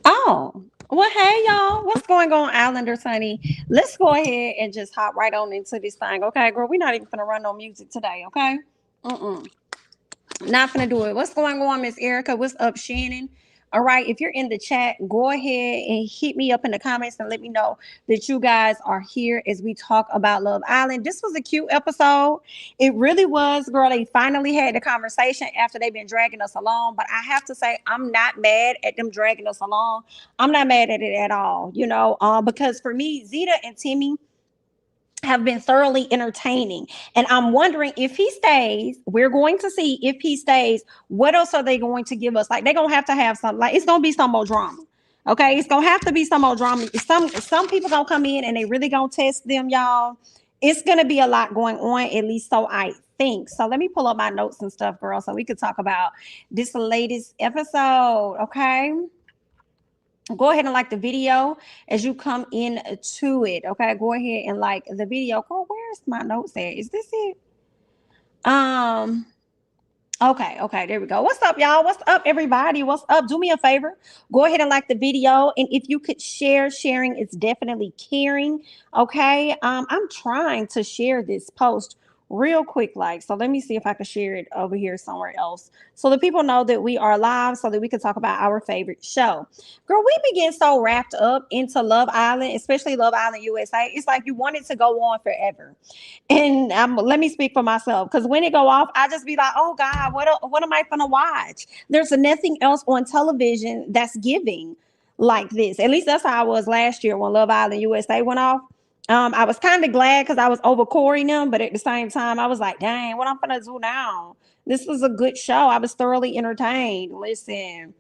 Oh, well, hey, y'all. What's going on, Islanders, honey? Let's go ahead and just hop right on into this thing, okay, girl? We're not even going to run no music today, okay? Mm-mm. Not gonna do it. What's going on, Miss Erica? What's up, Shannon? All right, if you're in the chat, go ahead and hit me up in the comments and let me know that you guys are here as we talk about Love Island. This was a cute episode. It really was, girl. They finally had the conversation after they've been dragging us along. But I have to say, I'm not mad at them dragging us along. I'm not mad at it at all, because for me, Zeta and Timmy have been thoroughly entertaining. And I'm wondering if he stays, we're going to see if he stays, what else are they going to give us? Like they're gonna have to have something, like it's gonna be some more drama. Okay, it's gonna have to be some more drama. Some people gonna come in and they really gonna test them, y'all. It's gonna be a lot going on, at least so I think. So let me pull up my notes and stuff, girl, so we could talk about this latest episode. Okay, go ahead and like the video as you come into it. Okay, go ahead and like the video. Girl, where's my notes at? Is this it? um okay, there we go. What's up, y'all? What's up, everybody? What's up? Do me a favor, go ahead and like the video, and if you could share, sharing is definitely caring. Okay, I'm trying to share this post real quick, like, so let me see if I can share it over here somewhere else so that people know that we are live, so that we can talk about our favorite show. Girl, we begin so wrapped up into Love Island, especially Love Island USA. It's like you want it to go on forever. And let me speak for myself, because when it go off, I just be like, oh God, what am I gonna watch? There's nothing else on television that's giving like this. At least that's how I was last year when Love Island USA went off. I was kind of glad because I was over Corey them, but at the same time, I was like, dang, what I'm gonna do now? This was a good show. I was thoroughly entertained. Listen,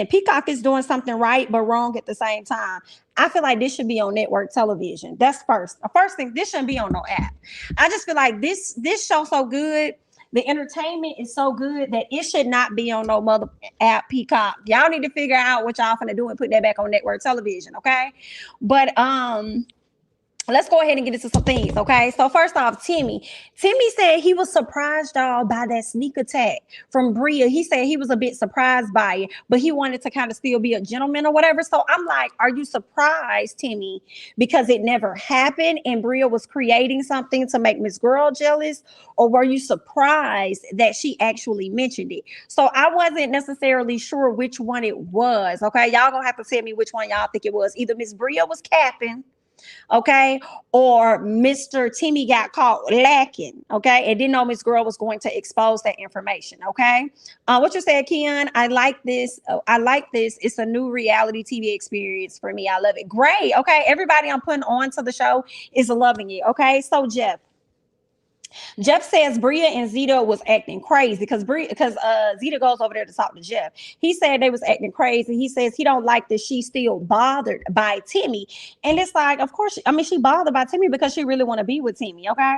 Peacock is doing something right but wrong at the same time. I feel like this should be on network television. That's first. The first thing, this shouldn't be on no app. I just feel like this show so good. The entertainment is so good that it should not be on no mother app Peacock. Y'all need to figure out what y'all finna do and put that back on network television, okay? But let's go ahead and get into some things, okay? So first off, Timmy said he was surprised, y'all, by that sneak attack from Bria. He said he was a bit surprised by it, but he wanted to kind of still be a gentleman or whatever. So I'm like, are you surprised, Timmy, because it never happened and Bria was creating something to make Miss Girl jealous? Or were you surprised that she actually mentioned it? So I wasn't necessarily sure which one it was, okay? Y'all gonna have to tell me which one y'all think it was. Either Miss Bria was capping, okay, or Mr. Timmy got caught lacking, okay, and didn't know Miss Girl was going to expose that information, okay. What you said, Keon? I like this. I like this. It's a new reality TV experience for me. I love it. Great. Okay, everybody I'm putting on to the show is loving it. Okay, so Jeff says Bria and Zeta was acting crazy because Zeta goes over there to talk to Jeff. He said they was acting crazy. He says he don't like that she's still bothered by Timmy. And it's like, of course, she bothered by Timmy because she really want to be with Timmy, okay?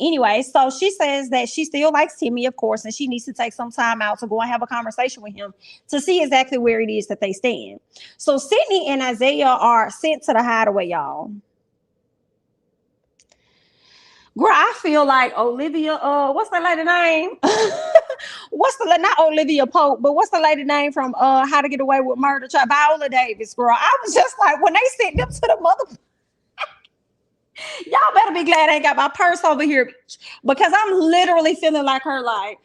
Anyway, so she says that she still likes Timmy, of course, and she needs to take some time out to go and have a conversation with him to see exactly where it is that they stand. So Sydney and Isaiah are sent to the hideaway, y'all. Girl, I feel like Olivia, what's the lady name? Not Olivia Pope, but what's the lady name from How to Get Away with Murder? Viola Davis, girl. I was just like, when they sent them to the mother, y'all better be glad I ain't got my purse over here, because I'm literally feeling like her, like,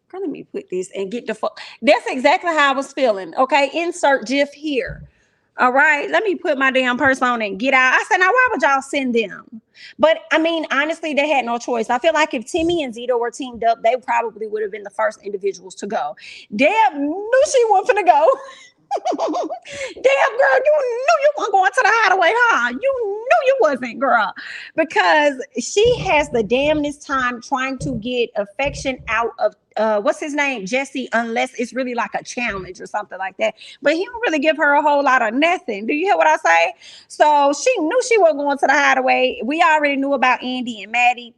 girl, let me put this and get the fuck. That's exactly how I was feeling. Okay, insert GIF here. All right, let me put my damn purse on and get out. I said, now why would y'all send them? But honestly, they had no choice. I feel like if Timmy and Zeta were teamed up, they probably would have been the first individuals to go. Deb knew she wasn't finna go. Damn, girl, you knew you weren't going to the hideaway, huh? You knew you wasn't, girl, because she has the damnedest time trying to get affection out of what's his name, Jesse, unless it's really like a challenge or something like that. But he don't really give her a whole lot of nothing. Do you hear what I say? So she knew she wasn't going to the hideaway. We already knew about Andy and Maddie.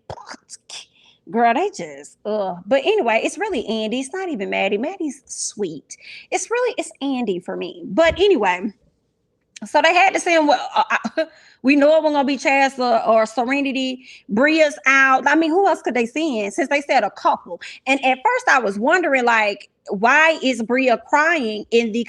Girl, they just, but anyway, it's really Andy. It's not even Maddie. Maddie's sweet. It's Andy for me. But anyway, so they had to send, we know it wasn't going to be Chaz or Serenity. Bria's out. Who else could they send since they said a couple? And at first I was wondering, like, why is Bria crying in the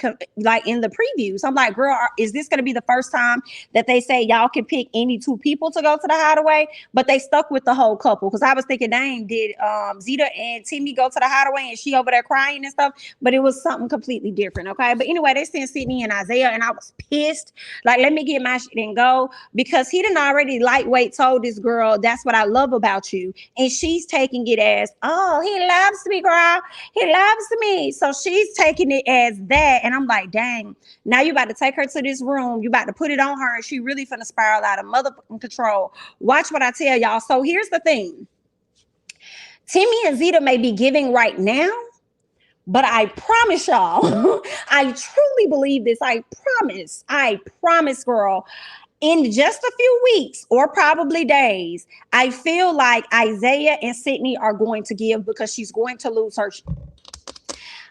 in the previews? I'm like, girl, is this going to be the first time that they say y'all can pick any two people to go to the hideaway? But they stuck with the whole couple, because I was thinking, dang, did Zeta and Timmy go to the hideaway and she over there crying and stuff? But it was something completely different. Okay, but anyway, they sent Sydney and Isaiah, and I was pissed. Like, let me get my shit and go, because he done already lightweight told this girl, that's what I love about you, and she's taking it as, oh, he loves me, girl. He loves me. So she's taking it as that. And I'm like, dang, now you about to take her to this room. You about to put it on her, and she really finna spiral out of motherfucking control. Watch what I tell y'all. So here's the thing. Timmy and Zeta may be giving right now, but I promise y'all, I truly believe this. I promise, girl. In just a few weeks or probably days, I feel like Isaiah and Sydney are going to give, because she's going to lose her.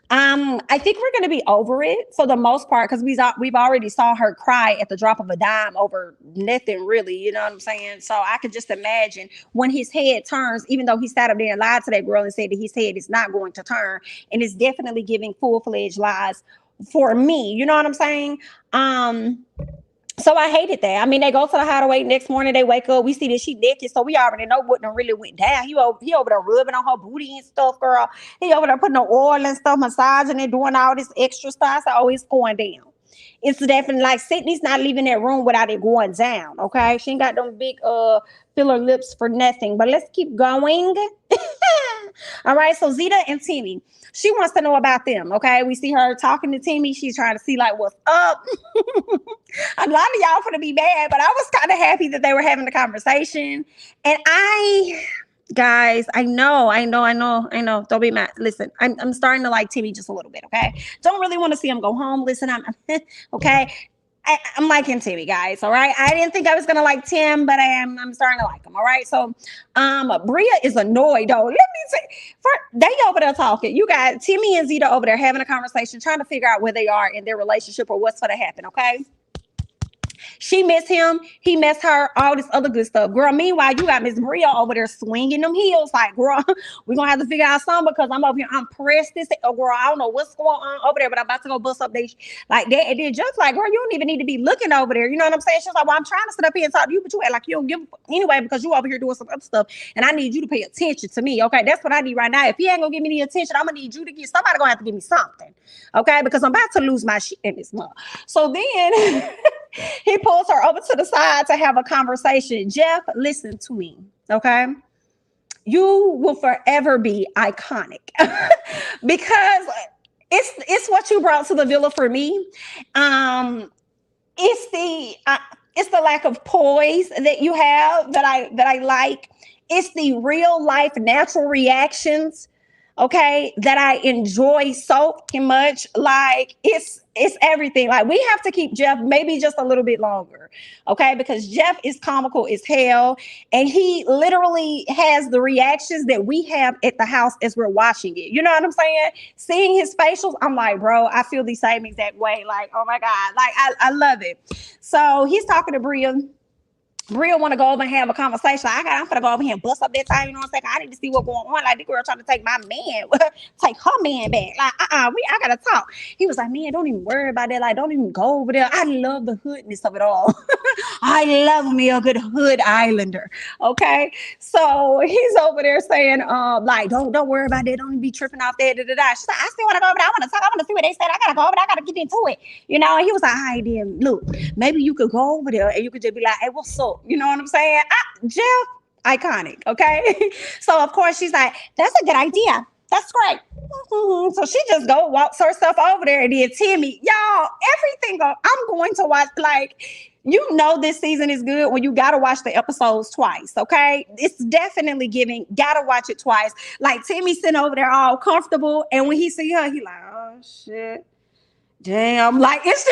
I think we're going to be over it for the most part, because we've already saw her cry at the drop of a dime over nothing, really. You know what I'm saying? So I could just imagine when his head turns, even though he sat up there and lied to that girl and said that his head is not going to turn, and it's definitely giving full-fledged lies for me. You know what I'm saying? So I hated that. I mean, they go to the hideaway. Next morning, they wake up. We see that she naked, so we already know what done really went down. He over there rubbing on her booty and stuff, girl. He over there putting the oil and stuff, massaging and doing all this extra stuff. So, it's going down. It's definitely like Sydney's not leaving that room without it going down, okay? She ain't got them big filler lips for nothing. But let's keep going. All right, so Zeta and Timmy. She wants to know about them, okay? We see her talking to Timmy. She's trying to see, like, what's up. A lot of y'all gonna be mad, but I was kind of happy that they were having a conversation. And guys, I know. Don't be mad. Listen, I'm starting to like Timmy just a little bit, okay? Don't really want to see him go home. Listen, I'm okay. I'm liking Timmy, guys. All right. I didn't think I was gonna like Tim, but I'm starting to like him. All right. So Bria is annoyed though. Let me say, they over there talking. You got Timmy and Zeta over there having a conversation, trying to figure out where they are in their relationship or what's gonna happen. Okay. She missed him. He missed her. All this other good stuff. Girl, meanwhile, you got Miss Bria over there swinging them heels. Like, girl, we're going to have to figure out something, because I'm over here. I'm pressed. Oh, girl, I don't know what's going on over there, but I'm about to go bust up like that. And then just like, girl, you don't even need to be looking over there. You know what I'm saying? She's like, well, I'm trying to sit up here and talk to you, but you act like you don't give anyway, because you over here doing some other stuff. And I need you to pay attention to me. Okay. That's what I need right now. If he ain't going to give me the attention, I'm going to need you to get somebody going to have to give me something. Okay. Because I'm about to lose my shit in this month. So then he pulls her over to the side to have a conversation. Jeff, listen to me, okay? You will forever be iconic because it's what you brought to the villa for me. It's the lack of poise that you have that I like. It's the real life natural reactions, okay, that I enjoy so much. Like, it's everything. Like, we have to keep Jeff maybe just a little bit longer, okay, because Jeff is comical as hell, and he literally has the reactions that we have at the house as we're watching it. You know what I'm saying? Seeing his facials, I'm like, bro, I feel the same exact way. Like, oh my God, like I love it. So he's talking to Bria. Bria want to go over and have a conversation. Like, I'm gonna go over here and bust up that time. You know what I'm saying? I need to see what's going on. Like, the girl trying to take my man, take her man back. Like, I gotta talk. He was like, man, don't even worry about that. Like, don't even go over there. I love the hoodness of it all. I love me a good hood islander. Okay, so he's over there saying, like, don't worry about that. Don't even be tripping off that. She's like, I still want to go over there. I want to talk. I want to see what they said. I gotta go over there. I gotta get into it. You know. And he was like, all right, then look, maybe you could go over there and you could just be like, hey, what's up? You know what I'm saying? Jeff, iconic, okay? So, of course, she's like, that's a good idea. That's great. Mm-hmm. So she just walks herself over there. And then Timmy, y'all, everything, I'm going to watch, like, you know this season is good when you got to watch the episodes twice, okay? It's definitely giving, got to watch it twice. Like, Timmy sitting over there all comfortable, and when he see her, he like, oh, shit. Damn, like, it's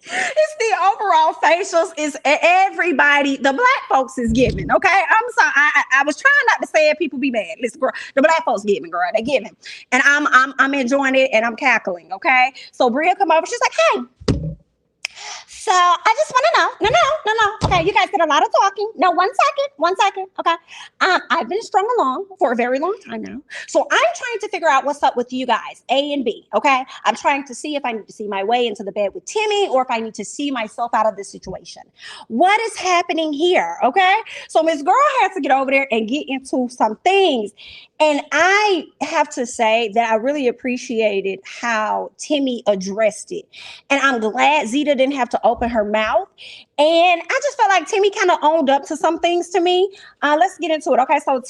it's the overall facials. Is everybody, the black folks is giving, okay? I'm sorry. I was trying not to say it. People be mad. Listen, girl, the black folks giving, girl. They giving. And I'm enjoying it and I'm cackling, okay? So Bria come over. She's like, hey, So I just want to know. No. Okay, you guys did a lot of talking. No, 1 second. Okay. I've been strung along for a very long time now. So I'm trying to figure out what's up with you guys, A and B. Okay. I'm trying to see if I need to see my way into the bed with Timmy or if I need to see myself out of this situation. What is happening here? Okay. So Miss Girl has to get over there and get into some things. And I have to say that I really appreciated how Timmy addressed it. And I'm glad Zeta didn't have to open her mouth. And I just felt like Timmy kind of owned up to some things to me. Let's get into it. Okay, so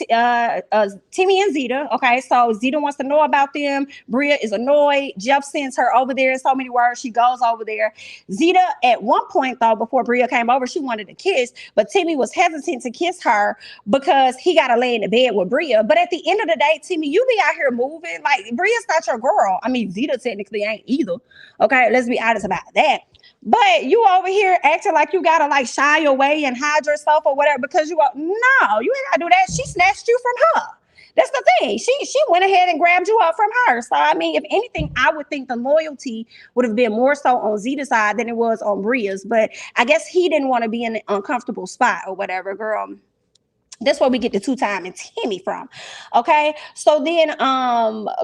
Timmy and Zeta. Okay, so Zeta wants to know about them. Bria is annoyed. Jeff sends her over there in so many words. She goes over there. Zeta, at one point, though, before Bria came over, she wanted to kiss. But Timmy was hesitant to kiss her because he got to lay in the bed with Bria. But at the end of the day, Timmy, you be out here moving. Like, Bria's not your girl. I mean, Zeta technically ain't either. Okay, let's be honest about that. But you over here acting like you gotta like shy away and hide yourself or whatever because you are, no, you ain't gotta do that. She snatched you from her. That's the thing. She went ahead and grabbed you up from her. So I mean, if anything, I would think the loyalty would have been more so on Zeta's side than it was on Bria's. But I guess he didn't want to be in an uncomfortable spot or whatever, girl. That's where we get the two-time and Timmy from. Okay. So then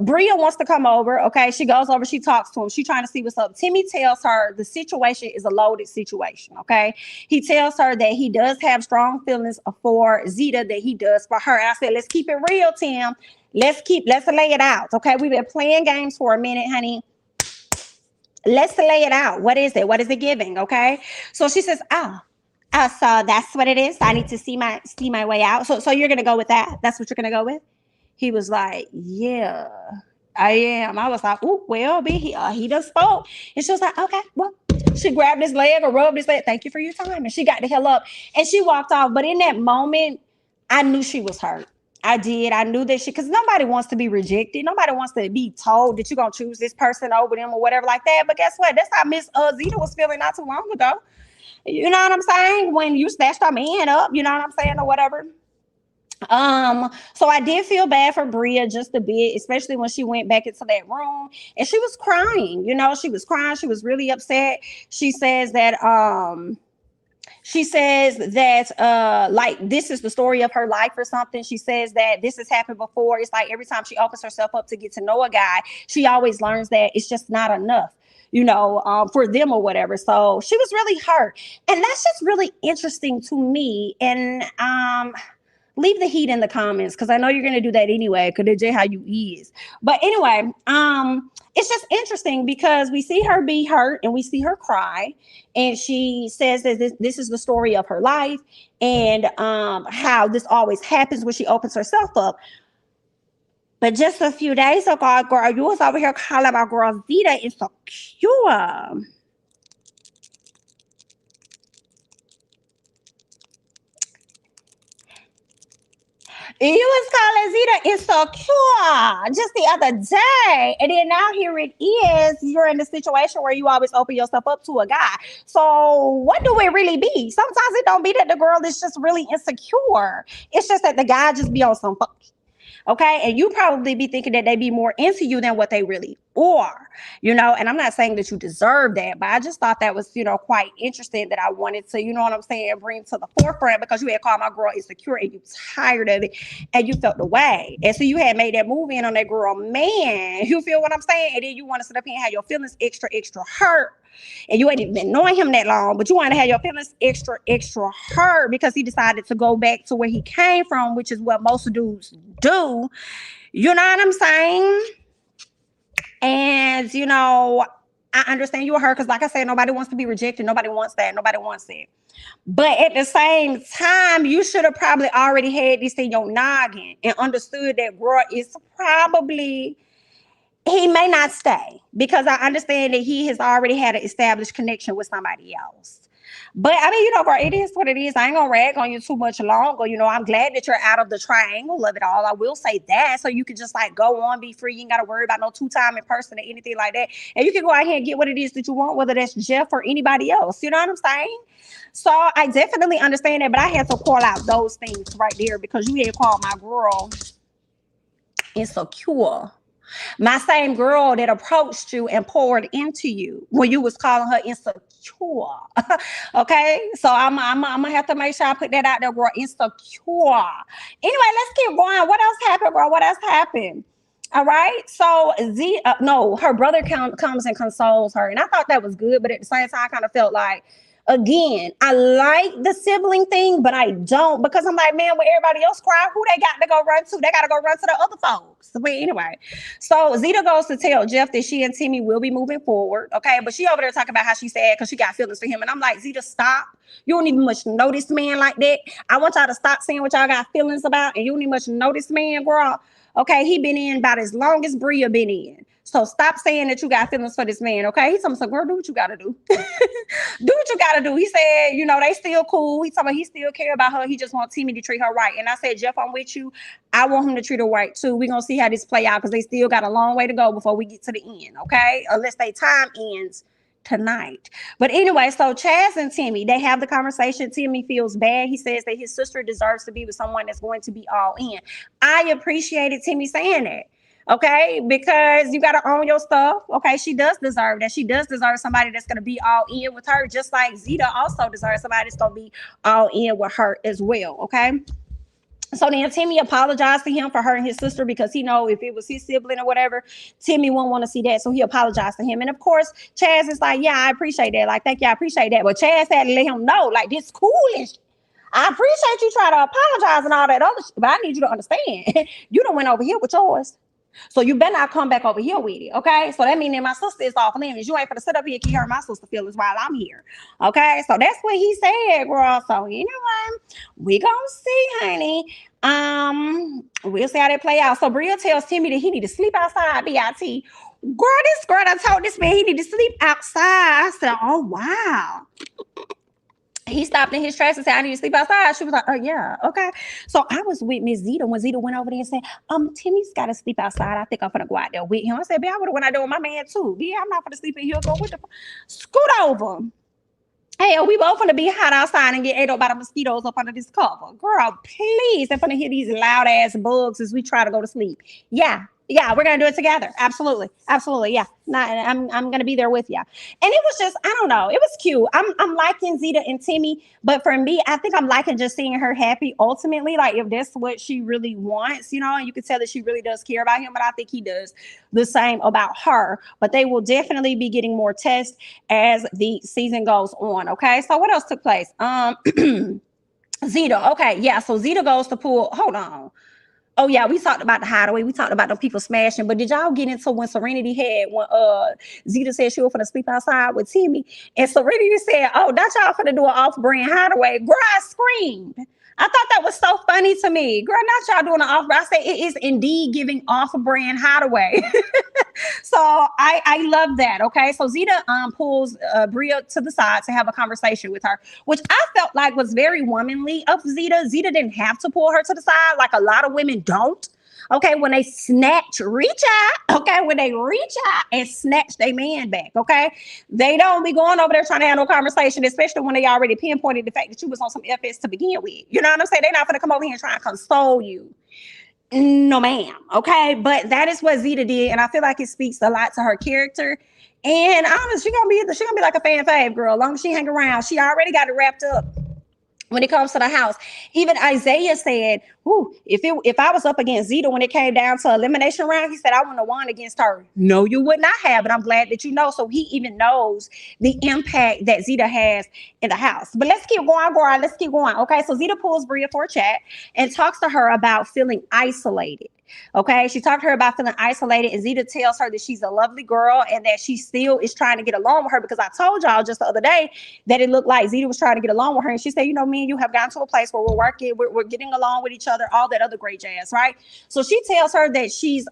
Bria wants to come over. Okay. She goes over, she talks to him. She's trying to see what's up. Timmy tells her the situation is a loaded situation. Okay. He tells her that he does have strong feelings for Zeta that he does for her. And I said, let's keep it real, Tim. Let's lay it out. Okay. We've been playing games for a minute, honey. Let's lay it out. What is it? What is it giving? Okay. So she says, so that's what it is. I need to see my way out. So you're gonna go with that? That's what you're gonna go with? He was like, yeah, I am. I was like, oh, well, he done spoke. And she was like, okay, well, she grabbed his leg or rubbed his leg. Thank you for your time. And she got the hell up and she walked off. But in that moment, I knew she was hurt. I did. I knew that because nobody wants to be rejected. Nobody wants to be told that you're gonna choose this person over them or whatever like that. But guess what? That's how Miss Zeta was feeling not too long ago. You know what I'm saying? When you snatched her man up, you know what I'm saying, or whatever. So I did feel bad for Bria just a bit, especially when she went back into that room and she was crying. You know, she was crying. She was really upset. She says that like this is the story of her life or something. She says that this has happened before. It's like every time she opens herself up to get to know a guy, she always learns that it's just not enough, you know, for them or whatever. So she was really hurt. And that's just really interesting to me. And leave the heat in the comments because I know you're going to do that anyway because that's just how you is. But anyway, it's just interesting because we see her be hurt and we see her cry. And she says that this is the story of her life and how this always happens when she opens herself up. But just a few days ago, girl, you was over here calling my girl Zeta insecure. You was calling Zeta insecure just the other day. And then now here it is. You're in the situation where you always open yourself up to a guy. So what do it really be? Sometimes it don't be that the girl is just really insecure. It's just that the guy just be on some fuck. Okay. And you probably be thinking that they be more into you than what they really are, you know, and I'm not saying that you deserve that, but I just thought that was, you know, quite interesting that I wanted to, you know what I'm saying, bring to the forefront because you had called my girl insecure and you tired of it and you felt the way. And so you had made that move in on that girl, man, you feel what I'm saying? And then you want to sit up here and have your feelings extra hurt. And you ain't even been knowing him that long, but you want to have your feelings extra hurt because he decided to go back to where he came from, which is what most dudes do. You know what I'm saying? And, you know, I understand you were hurt because, like I said, nobody wants to be rejected. Nobody wants that. Nobody wants it. But at the same time, you should have probably already had this in your noggin and understood that girl is probably... he may not stay because I understand that he has already had an established connection with somebody else. But I mean, you know, girl, it is what it is. I ain't gonna rag on you too much longer. You know, I'm glad that you're out of the triangle of it all. I will say that. So you can just like go on, be free. You ain't gotta worry about no two-time in person or anything like that. And you can go out here and get what it is that you want, whether that's Jeff or anybody else. You know what I'm saying? So I definitely understand that, but I had to call out those things right there because you had called my girl insecure. My same girl that approached you and poured into you when you was calling her insecure. Okay, so I'm gonna have to make sure I put that out there, girl. Insecure. Anyway, let's keep going. What else happened, girl? What else happened? All right. So no, her brother comes and consoles her, and I thought that was good, but at the same time, I kind of felt like, again, I like the sibling thing, but I don't, because I'm like, man, when everybody else cry, who they got to go run to? They got to go run to the other folks. But anyway, so Zeta goes to tell Jeff that she and Timmy will be moving forward. Okay, but she over there talking about how she's sad because she got feelings for him, and I'm like, Zeta, stop. You don't even much know this man like that. I want y'all to stop saying what y'all got feelings about, and you don't even much know this man, girl. Okay, he been in about as long as Bria been in. So stop saying that you got feelings for this man, okay? He's talking, girl, do what you gotta do. Do what you gotta do. He said, they still cool. He told me he still care about her. He just want Timmy to treat her right. And I said, Jeff, I'm with you. I want him to treat her right too. We're gonna see how this play out because they still got a long way to go before we get to the end, okay? Unless their time ends tonight. But anyway, so Chaz and Timmy, they have the conversation. Timmy feels bad. He says that his sister deserves to be with someone that's going to be all in. I appreciated Timmy saying that. Okay, because you got to own your stuff. Okay, she does deserve that. She does deserve somebody that's going to be all in with her, just like Zeta also deserves somebody that's going to be all in with her as well. Okay. So then Timmy apologized to him for hurting his sister because he know if it was his sibling or whatever, Timmy wouldn't want to see that. So he apologized to him. And of course, Chaz is like, yeah, I appreciate that. Like, thank you, I appreciate that. But Chaz had to let him know, like, this coolish. I appreciate you trying to apologize and all that other shit, but I need you to understand, you done went over here with yours. So you better not come back over here with it, okay? So that means that my sister is off limits. You ain't gonna sit up here and keep hurting my sister feelings while I'm here, okay? So that's what he said, girl. So anyway, we gonna see, honey. We'll see how that play out. So Bria tells Timmy that he need to sleep outside. BIT. Girl, this girl done told this man he need to sleep outside. I said, oh wow. He stopped in his tracks and said, I need to sleep outside. She was like, oh, yeah, okay. So I was with Miss Zeta when Zeta went over there and said, Timmy's got to sleep outside. I think I'm going to go out there with him. I said, I would have went out there with my man, too. Yeah, I'm not going to sleep in here. Go with the scoot over. Hell, we both want to be hot outside and get ate up by the mosquitoes up under this cover. Girl, please. They're going to hear these loud-ass bugs as we try to go to sleep. Yeah, we're gonna do it together. Absolutely. Yeah. I'm gonna be there with you. And it was just, I don't know, it was cute. I'm liking Zeta and Timmy, but for me, I think I'm liking just seeing her happy ultimately. Like if that's what she really wants, and you can tell that she really does care about him, but I think he does the same about her. But they will definitely be getting more tests as the season goes on. Okay. So what else took place? Zeta. Okay, yeah. So Zeta goes to pull. Hold on. Oh yeah, we talked about the hideaway. We talked about the people smashing. But did y'all get into when Serenity had when Zeta said she was gonna sleep outside with Timmy, and Serenity said, "Oh, that's y'all gonna do an off-brand hideaway." Girl, I screamed. I thought that was so funny to me. Girl, not y'all doing an off-brand. I say it is indeed giving off-brand hideaway. So I love that. Okay, so Zeta pulls Bria to the side to have a conversation with her, which I felt like was very womanly of Zeta. Zeta didn't have to pull her to the side like a lot of women don't. Okay, when they reach out, okay, when they reach out and snatch their man back, okay, they don't be going over there trying to have no conversation, especially when they already pinpointed the fact that you was on some FS to begin with. You know what I'm saying? They're not going to come over here and try and console you. No, ma'am. Okay, but that is what Zeta did, and I feel like it speaks a lot to her character. And honestly, she gonna be like a fan fave girl. As long as she hang around, she already got it wrapped up. When it comes to the house, even Isaiah said, "Ooh, if I was up against Zeta when it came down to elimination round, he said I wouldn't have won against her." No, you would not have, but I'm glad that you know. So he even knows the impact that Zeta has in the house. But let's keep going, girl. Let's keep going. Okay, so Zeta pulls Bria for a chat and talks to her about feeling isolated. Okay, she talked to her about feeling isolated, and Zeta tells her that she's a lovely girl and that she still is trying to get along with her, because I told y'all just the other day that it looked like Zeta was trying to get along with her, and she said, me and you have gotten to a place where we're working, we're getting along with each other, all that other great jazz, right? So she tells her that she's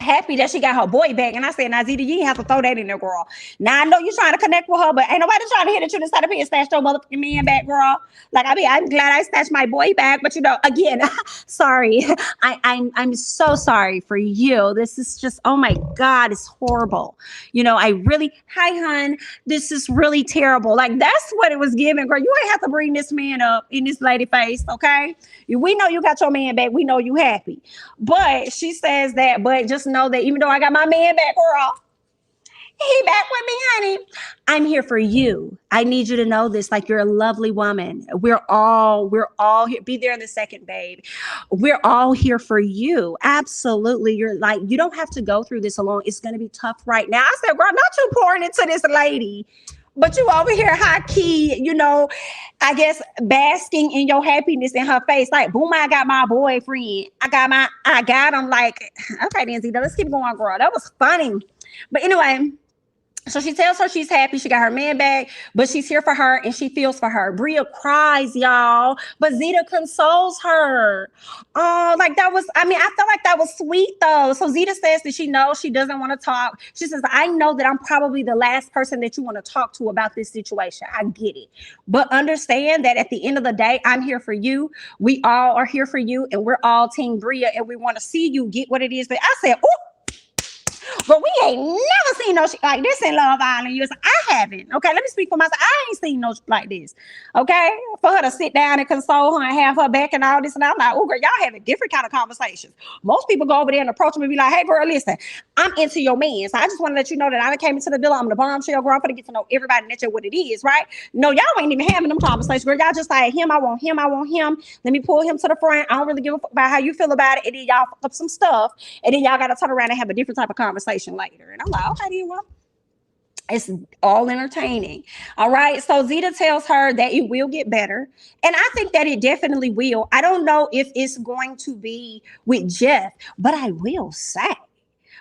happy that she got her boy back. And I said, now, Zeta, you ain't have to throw that in there, girl. Now, I know you're trying to connect with her, but ain't nobody trying to hit at you to side up here and snatch your motherfucking man back, girl. Like, I mean, I'm glad I snatched my boy back, but you know, again, sorry. I'm so sorry for you. This is just, oh my God, it's horrible. You know, I really, hi, hun, this is really terrible. Like, that's what it was giving, girl. You ain't have to bring this man up in this lady face, okay? We know you got your man back. We know you happy. But she says that, but just know that even though I got my man back, girl, he back with me, honey. I'm here for you. I need you to know this. Like, you're a lovely woman. We're all here. Be there in a second, babe. We're all here for you. Absolutely. You're like, you don't have to go through this alone. It's going to be tough right now. I said, girl, not you pouring into this lady, but you over here high key, you know, I guess basking in your happiness in her face. Like, boom, I got my boyfriend. I got him. Like, okay, then, Zeta, let's keep going, girl. That was funny. But anyway, so she tells her she's happy. She got her man back, but she's here for her and she feels for her. Bria cries, y'all, but Zeta consoles her. Oh, like that was, I mean, I felt like that was sweet though. So Zeta says that she knows she doesn't want to talk. She says, I know that I'm probably the last person that you want to talk to about this situation. I get it. But understand that at the end of the day, I'm here for you. We all are here for you and we're all Team Bria and we want to see you get what it is that I said, ooh. But we ain't never seen no shit like this in Love Island. I haven't. Okay, let me speak for myself. I ain't seen no shit like this. Okay, for her to sit down and console her and have her back and all this, and I'm like, oh girl, y'all having different kind of conversations. Most people go over there and approach them and be like, hey girl, listen, I'm into your man. So I just want to let you know that I done came into the villa. I'm the bombshell girl. I'm gonna get to know everybody and let you what it is, right? No, y'all ain't even having them conversations, girl. Y'all just like him. I want him. I want him. Let me pull him to the front. I don't really give a fuck about how you feel about it. And then y'all fuck up some stuff, and then y'all gotta turn around and have a different type of conversation later. And I'm like, okay, then well, it's all entertaining. All right. So Zeta tells her that it will get better. And I think that it definitely will. I don't know if it's going to be with Jeff, but I will say,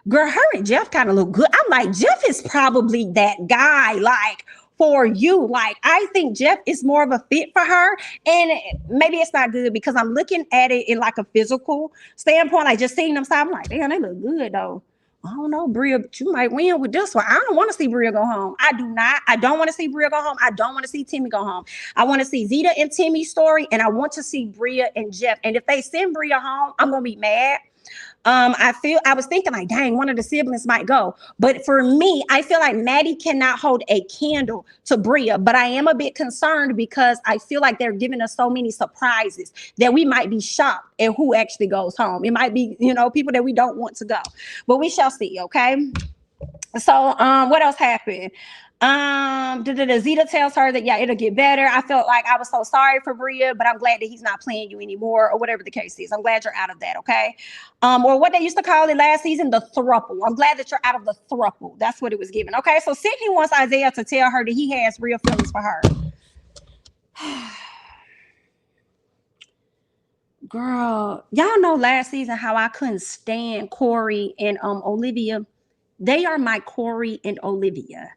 girl, her and Jeff kind of look good. I'm like, Jeff is probably that guy, like, for you. Like, I think Jeff is more of a fit for her. And maybe it's not good because I'm looking at it in like a physical standpoint. Like, just seeing them, so I'm like, damn, they look good though. I don't know, Bria, but you might win with this one. I don't want to see Bria go home. I do not. I don't want to see Bria go home. I don't want to see Timmy go home. I want to see Zeta and Timmy's story, and I want to see Bria and Jeff. And if they send Bria home, I'm gonna be mad. I was thinking like, dang, one of the siblings might go. But for me, I feel like Maddie cannot hold a candle to Bria. But I am a bit concerned because I feel like they're giving us so many surprises that we might be shocked at who actually goes home. It might be, you know, people that we don't want to go. But we shall see, okay? So what else happened? Zeta tells her that, yeah, it'll get better. I felt like I was so sorry for Bria, but I'm glad that he's not playing you anymore, or whatever the case is. I'm glad you're out of that, okay? Or what they used to call it last season, the throuple. I'm glad that you're out of the throuple. That's what it was given, okay? So Sydney wants Isaiah to tell her that he has real feelings for her. Girl, y'all know last season how I couldn't stand Corey and Olivia. They are my Corey and Olivia.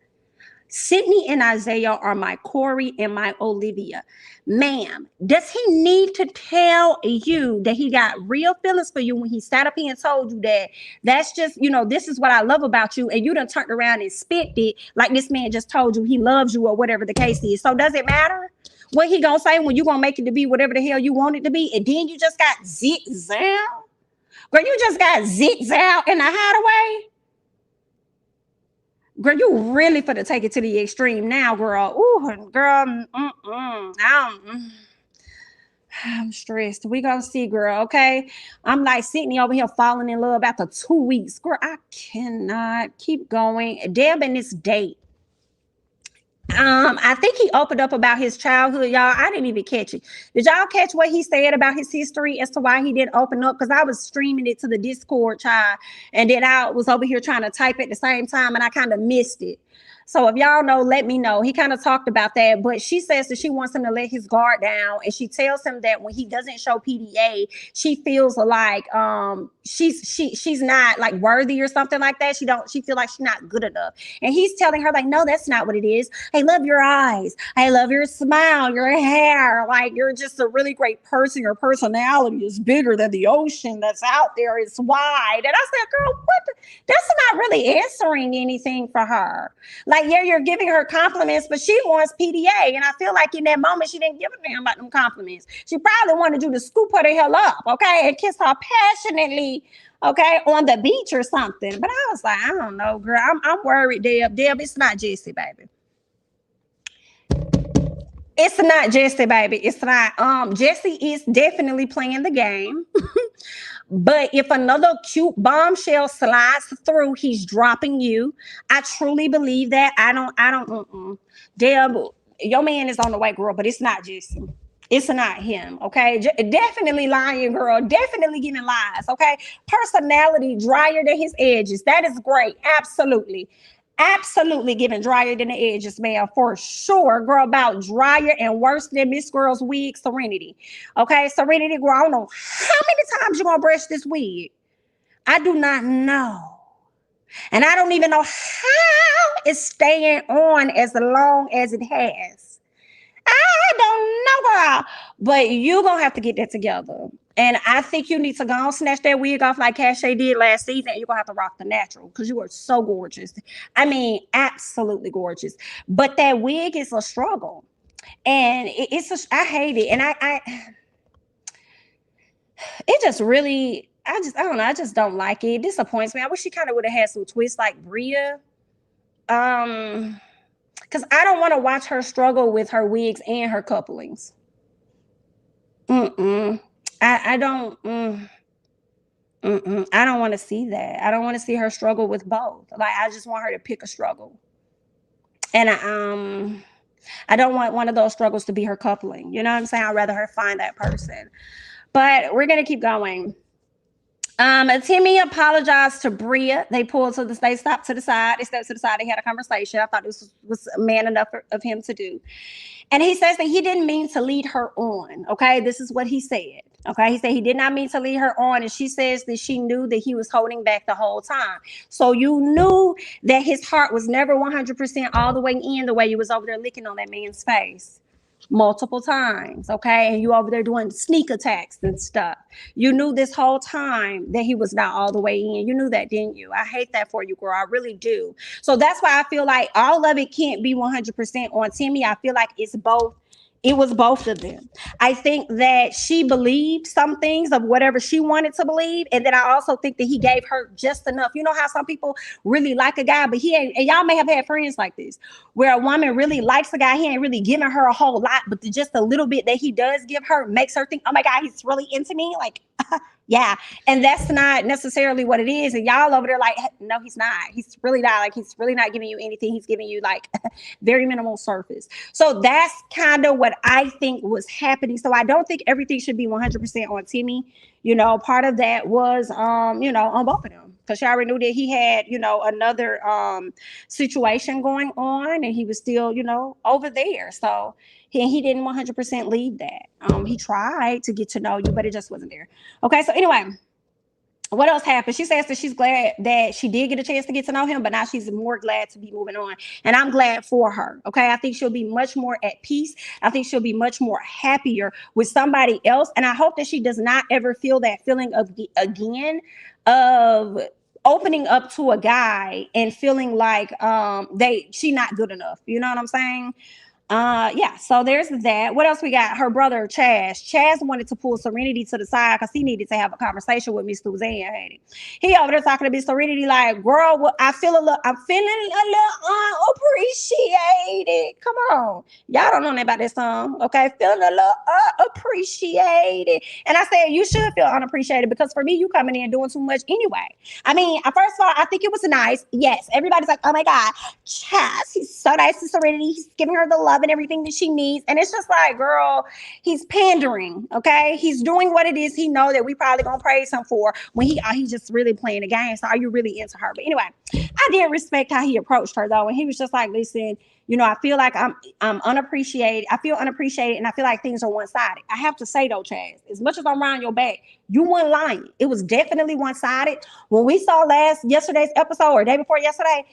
Sydney and Isaiah are my Corey and my Olivia. Ma'am, does he need to tell you that he got real feelings for you when he sat up here and told you that that's just, you know, this is what I love about you, and you done turned around and spit it like this man just told you he loves you or whatever the case is? So does it matter what he gonna say when you gonna make it to be whatever the hell you want it to be? And then you just got zit out? Girl, you just got zit out in the hideaway? Girl, you really finna take it to the extreme now, girl. Ooh, girl, I'm stressed. We gonna see, girl, okay? I'm like Sydney over here falling in love after 2 weeks. Girl, I cannot keep going. Deb and this date. I think he opened up about his childhood, y'all. I didn't even catch it. Did y'all catch what he said about his history as to why he didn't open up? Because I was streaming it to the Discord, child, and then I was over here trying to type at the same time, and I kind of missed it. So if y'all know, let me know. He kind of talked about that, but she says that she wants him to let his guard down, and she tells him that when he doesn't show PDA, she feels like she's not like worthy or something like that. She feel like she's not good enough. And he's telling her like, no, that's not what it is. I love your eyes. I love your smile, your hair. Like, you're just a really great person. Your personality is bigger than the ocean that's out there. It's wide. And I said, girl, what? That's not really answering anything for her. Like, yeah, you're giving her compliments, but she wants PDA. And I feel like in that moment, she didn't give a damn about them compliments. She probably wanted you to scoop her the hell up, okay, and kiss her passionately, okay, on the beach or something. But I was like, I don't know, girl. I'm worried, Deb. Deb, it's not Jesse, baby. It's not Jesse, baby. It's not. Jesse is definitely playing the game. But if another cute bombshell slides through, he's dropping you. I truly believe that. I don't. Deb, your man is on the way, girl, but it's not Jesse. It's not him, okay? Definitely lying, girl. Definitely giving lies, okay? Personality drier than his edges. That is great. Absolutely. Absolutely giving drier than the edges, man, for sure. Girl, about drier and worse than Miss Girl's wig, Serenity. Okay, Serenity, girl, I don't know how many times you're going to brush this wig. I do not know. And I don't even know how it's staying on as long as it has. I don't know, girl. But you're going to have to get that together. And I think you need to go and snatch that wig off like CASHAPP did last season. And you're going to have to rock the natural because you are so gorgeous. I mean, absolutely gorgeous. But that wig is a struggle. And I hate it. And it just really, I don't know. I just don't like it. It disappoints me. I wish she kind of would have had some twists like Bria. Because I don't want to watch her struggle with her wigs and her couplings. I don't want to see that. I don't want to see her struggle with both. Like, I just want her to pick a struggle. And I don't want one of those struggles to be her coupling. You know what I'm saying? I'd rather her find that person. But we're going to keep going. Timmy apologized to Bria. They stopped to the side. They stepped to the side. They had a conversation. I thought this was man enough of him to do. And he says that he didn't mean to lead her on. Okay, this is what he said. Okay, he said he did not mean to lead her on. And she says that she knew that he was holding back the whole time. So you knew that his heart was never 100% all the way in, the way you was over there licking on that man's face multiple times, okay? And you over there doing sneak attacks and stuff. You knew this whole time that he was not all the way in. You knew that, didn't you? I hate that for you, girl. I really do. So that's why I feel like all of it can't be 100% on Timmy. I feel like it's both. It was both of them. I think that she believed some things of whatever she wanted to believe. And then I also think that he gave her just enough. You know how some people really like a guy, but he ain't, and y'all may have had friends like this, where a woman really likes a guy. He ain't really giving her a whole lot, but just a little bit that he does give her makes her think, oh my God, he's really into me. Like, yeah. And that's not necessarily what it is. And y'all over there like, no, he's not. He's really not. Like, he's really not giving you anything. He's giving you like very minimal surface. So that's kind of what I think was happening. So I don't think everything should be 100% on Timmy. You know, part of that was, you know, on both of them. Because she already knew that he had, you know, another situation going on, and he was still, you know, over there. So he didn't 100% leave that. He tried to get to know you, but it just wasn't there. Okay, so anyway, what else happened? She says that she's glad that she did get a chance to get to know him, but now she's more glad to be moving on. And I'm glad for her. Okay, I think she'll be much more at peace. I think she'll be much more happier with somebody else. And I hope that she does not ever feel that feeling of opening up to a guy and feeling like she not good enough. You know what I'm saying? Yeah, so there's that. What else we got? Her brother Chaz wanted to pull Serenity to the side because he needed to have a conversation with Miss Suzanne. He over there talking to Miss Serenity like, girl, well, I'm feeling a little unappreciated. Come on, y'all don't know nothing about this song, okay? Feeling a little unappreciated. And I said, you should feel unappreciated because for me, you coming in doing too much anyway. I mean, first of all, I think it was nice. Yes, everybody's like, oh my God, Chaz, he's so nice to Serenity. He's giving her the love and everything that she needs. And it's just like, girl, he's pandering, okay? He's doing what it is he know that we probably gonna praise him for when he just really playing the game. So are you really into her? But anyway, I did respect how he approached her though, and he was just like, "Listen, I feel like I'm unappreciated. I feel unappreciated, and I feel like things are one sided. I have to say though, Chaz, as much as I'm around your back, you weren't lying. It was definitely one sided. When we saw yesterday's episode or day before yesterday,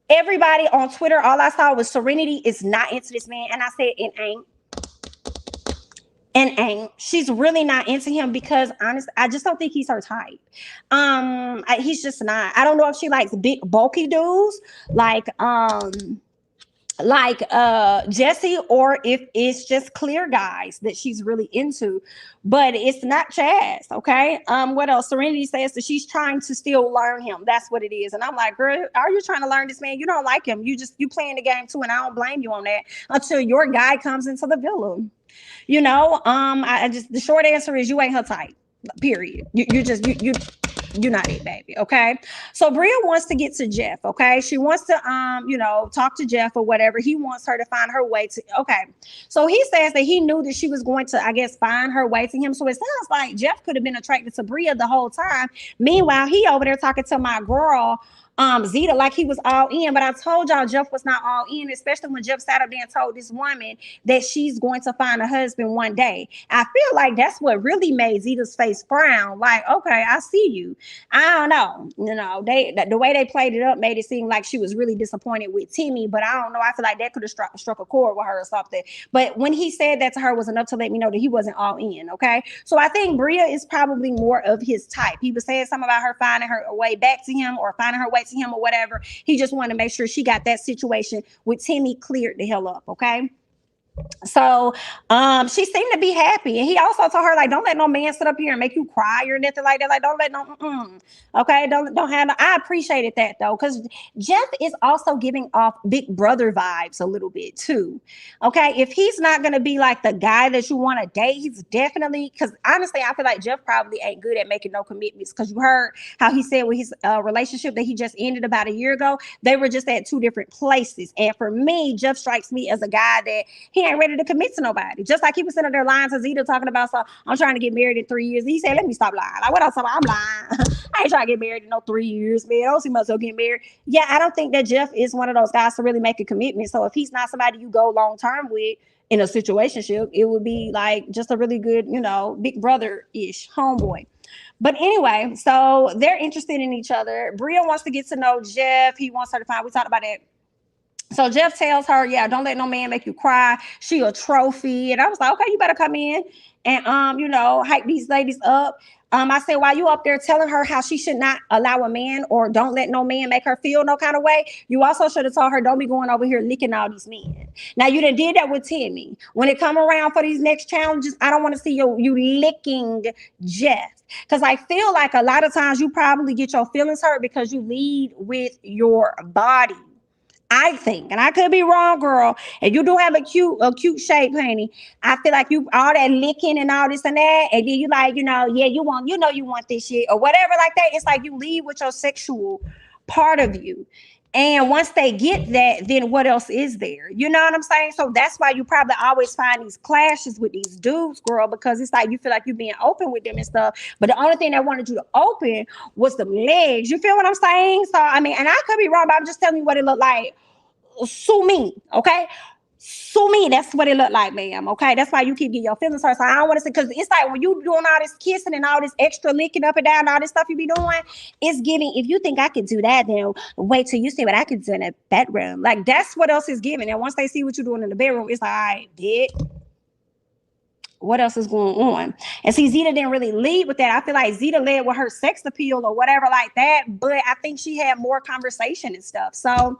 everybody on Twitter, all I saw was Seriniti is not into this man, and I said it ain't. And she's really not into him because honestly, I just don't think he's her type. He's just not. I don't know if she likes big bulky dudes like Jesse, or if it's just clear guys that she's really into, but it's not Chaz. Okay. What else? Seriniti says that she's trying to still learn him. That's what it is. And I'm like, girl, are you trying to learn this man? You don't like him. You playing the game too, and I don't blame you on that until your guy comes into the villa. I just, the short answer is you ain't her type. Period. You're not it, baby. Okay. So Bria wants to get to Jeff. Okay. She wants to, talk to Jeff or whatever. He wants her to find her way to, okay. So he says that he knew that she was going to, I guess, find her way to him. So it sounds like Jeff could have been attracted to Bria the whole time. Meanwhile, he over there talking to my girl, Zeta, like he was all in, but I told y'all Jeff was not all in, especially when Jeff sat up there and told this woman that she's going to find a husband one day. I feel like that's what really made Zeta's face frown. Like, okay, I see you. I don't know. The way they played it up made it seem like she was really disappointed with Timmy, but I don't know. I feel like that could have struck a chord with her or something. But when he said that to her was enough to let me know that he wasn't all in. Okay. So I think Bria is probably more of his type. He was saying something about her finding her way back to him or finding her way to him or whatever. He just wanted to make sure she got that situation with Timmy cleared the hell up. Okay. So she seemed to be happy, and he also told her, like, don't let no man sit up here and make you cry or nothing like that. Like, don't let okay, don't have no. I appreciated that though, because Jeff is also giving off big brother vibes a little bit too. Okay, if he's not gonna be like the guy that you want to date, he's definitely, because honestly I feel like Jeff probably ain't good at making no commitments, because you heard how he said with his relationship that he just ended about a year ago, they were just at two different places. And for me, Jeff strikes me as a guy that he ain't ready to commit to nobody. Just like he was sitting there lying to Zeta talking about, so I'm trying to get married in 3 years. He said, let me stop lying. Like, what else? I'm lying. I ain't trying to get married in no 3 years, man. I don't see myself getting married. Yeah, I don't think that Jeff is one of those guys to really make a commitment. So if he's not somebody you go long term with in a situationship, it would be like just a really good, big brother-ish homeboy. But anyway, so they're interested in each other. Bria wants to get to know Jeff. He wants her to find, we talked about that. So Jeff tells her, yeah, don't let no man make you cry. She a trophy. And I was like, okay, you better come in and, hype these ladies up. I said, while you up there telling her how she should not allow a man or don't let no man make her feel no kind of way, you also should have told her, don't be going over here licking all these men. Now, you done did that with Timmy. When it come around for these next challenges, I don't want to see you licking Jeff. Because I feel like a lot of times you probably get your feelings hurt because you lead with your body. I think, and I could be wrong, girl. And you do have a cute shape, honey. I feel like you all that licking and all this and that, and then you like, yeah, you want this shit or whatever like that. It's like you lead with your sexual part of you. And once they get that, then what else is there? You know what I'm saying? So that's why you probably always find these clashes with these dudes, girl, because it's like you feel like you're being open with them and stuff. But the only thing they wanted you to open was the legs. You feel what I'm saying? So, I mean, and I could be wrong, but I'm just telling you what it looked like. Sue me, okay? Sue me. That's what it looked like, ma'am. Okay, that's why you keep getting your feelings hurt. So I don't want to say, because it's like when you doing all this kissing and all this extra licking up and down, all this stuff you be doing, it's giving. If you think I can do that, then wait till you see what I can do in the bedroom. Like that's what else is giving. And once they see what you're doing in the bedroom, it's like, all right, bitch. What else is going on? And see, Zeta didn't really lead with that. I feel like Zeta led with her sex appeal or whatever like that, but I think she had more conversation and stuff. So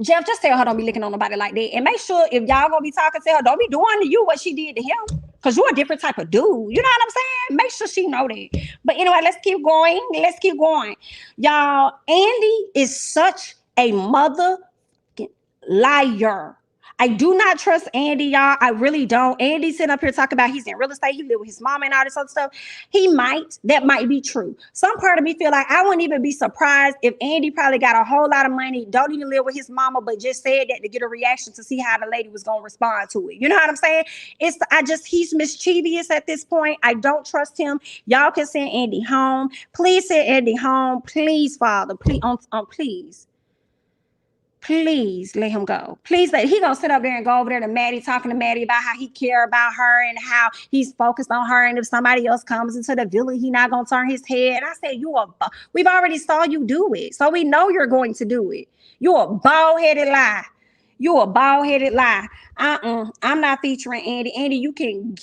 Jeff, just tell her don't be licking on nobody like that. And make sure if y'all gonna be talking to her, don't be doing to you what she did to him. Because you're a different type of dude. You know what I'm saying? Make sure she know that. But anyway, let's keep going. Y'all, Andy is such a mother liar. I do not trust Andy, y'all. I really don't. Andy sitting up here talking about he's in real estate. He live with his mom and all this other stuff. He might. That might be true. Some part of me feel like I wouldn't even be surprised if Andy probably got a whole lot of money, don't even live with his mama, but just said that to get a reaction to see how the lady was going to respond to it. You know what I'm saying? He's mischievous at this point. I don't trust him. Y'all can send Andy home. Please send Andy home. Please, Father. Please. Please let him go. Please he gonna sit up there and go over there to Maddie, talking to Maddie about how he care about her and how he's focused on her. And if somebody else comes into the villa, he not gonna turn his head. And I said, we've already saw you do it. So we know you're going to do it. You're a bald-headed lie. You're a bald-headed lie. I'm not featuring Andy. Andy, you can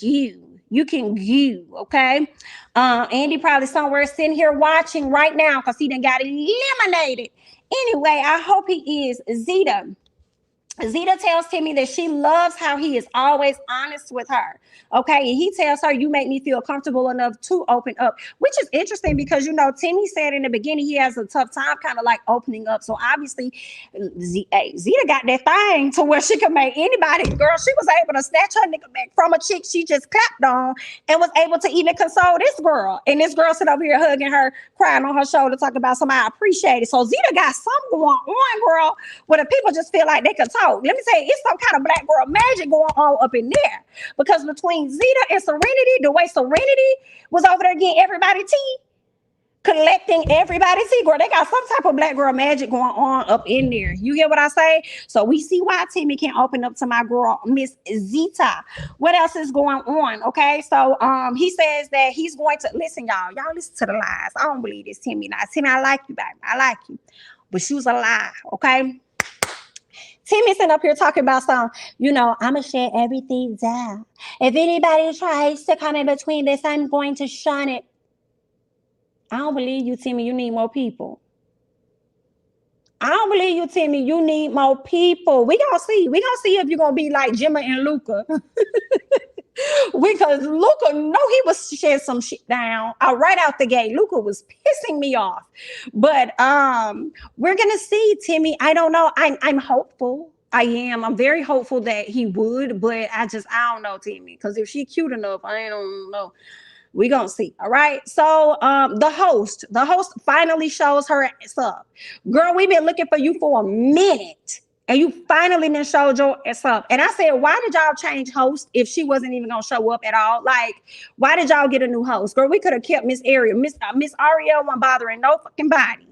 okay? Andy probably somewhere sitting here watching right now because he done got eliminated. Anyway, I hope he is. Zeta tells Timmy that she loves how he is always honest with her. Okay. And he tells her, you make me feel comfortable enough to open up, which is interesting because, Timmy said in the beginning he has a tough time kind of like opening up. So obviously, Zeta got that thing to where she could make anybody, girl, she was able to snatch her nigga back from a chick she just clapped on and was able to even console this girl. And this girl sit over here hugging her, crying on her shoulder, talking about somebody I appreciate it. So Zeta got something going on, girl, where the people just feel like they can talk. Let me tell you, it's some kind of black girl magic going on up in there. Because between Zeta and Serenity, the way Serenity was over there getting everybody tea, collecting everybody's tea, girl, they got some type of black girl magic going on up in there. You get what I say? So we see why Timmy can't open up to my girl, Miss Zeta. What else is going on? Okay, so he says that he's going to listen, y'all. Y'all listen to the lies. I don't believe this, Timmy. Now, Timmy, I like you, baby. I like you, but she was a lie. Okay. Timmy sitting up here talking about I'm going to shut everything down. If anybody tries to come in between this, I'm going to shun it. I don't believe you, Timmy. You need more people. I don't believe you, Timmy. You need more people. We gonna see. We gonna see if you're gonna be like Jimmy and Luca. Because Luca, he was sharing some shit down right out the gate. Luca was pissing me off. But we're gonna see, Timmy. I don't know. I'm hopeful. I am. I'm very hopeful that he would, but I don't know, Timmy. Because if she cute enough, I don't know. We gonna see. All right. So the host finally shows her ass up. Girl, we've been looking for you for a minute. And you finally then showed your ass up. And I said, why did y'all change host if she wasn't even gonna show up at all? Like, why did y'all get a new host? Girl, we could have kept Miss Ariel. Miss Ariel wasn't bothering no fucking body.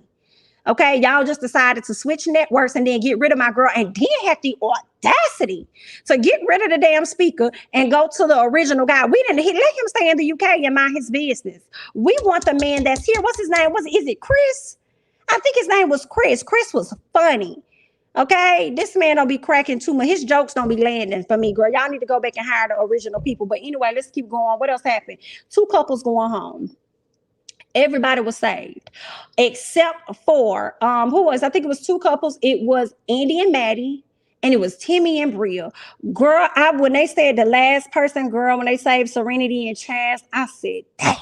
Okay, y'all just decided to switch networks and then get rid of my girl and then had the audacity to get rid of the damn speaker and go to the original guy. We didn't let him stay in the UK and mind his business. We want the man that's here. What's his name? Is it Chris? I think his name was Chris. Chris was funny. Okay, this man don't be cracking too much. His jokes don't be landing for me, girl. Y'all need to go back and hire the original people. But anyway, let's keep going. What else happened? 2 couples going home. Everybody was saved except for I think it was 2 couples. It was Andy and Maddie, and it was Timmy and Bria. Girl, when they said the last person, girl, when they saved Serenity and Chaz, I said, damn.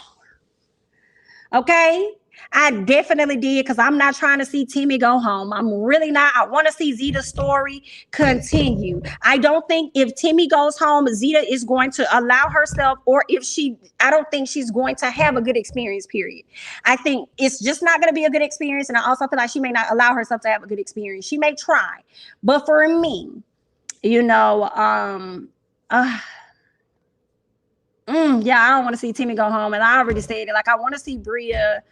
Okay. I definitely did, because I'm not trying to see Timmy go home. I'm really not. I want to see Zeta's story continue. I don't think if Timmy goes home, Zeta is going to allow herself, I don't think she's going to have a good experience, period. I think it's just not going to be a good experience. And I also feel like she may not allow herself to have a good experience. She may try. But for me, yeah, I don't want to see Timmy go home. And I already said it. Like, I want to see Bria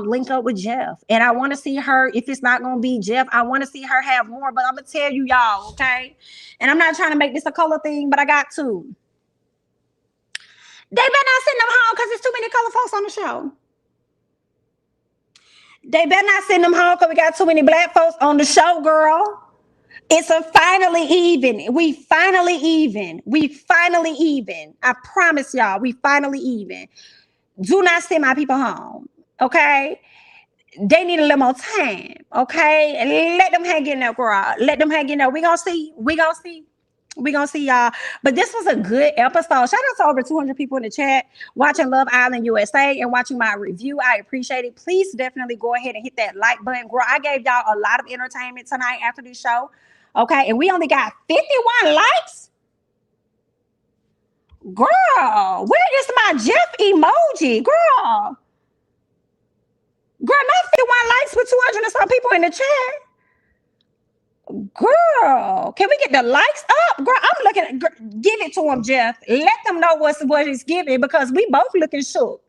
link up with Jeff. And I want to see her, if it's not going to be Jeff, I want to see her have more. But I'm going to tell you, y'all, okay? And I'm not trying to make this a color thing, but I got to. They better not send them home because there's too many color folks on the show. They better not send them home because we got too many black folks on the show, girl. It's a finally even. We finally even. I promise y'all, we finally even. Do not send my people home. Okay, they need a little more time. Okay, let them hang in there, girl. Let them hang in there. We gonna see, y'all. But this was a good episode. Shout out to over 200 people in the chat watching Love Island USA and watching my review. I appreciate it. Please definitely go ahead and hit that like button, girl. I gave y'all a lot of entertainment tonight after this show. Okay, and we only got 51 likes. Girl, where is my Jeff emoji? Girl, not 51 likes with 200 and some people in the chat. Girl, can we get the likes up? Girl, I'm looking at, give it to him, Jeff. Let them know what he's giving, because we both looking shook.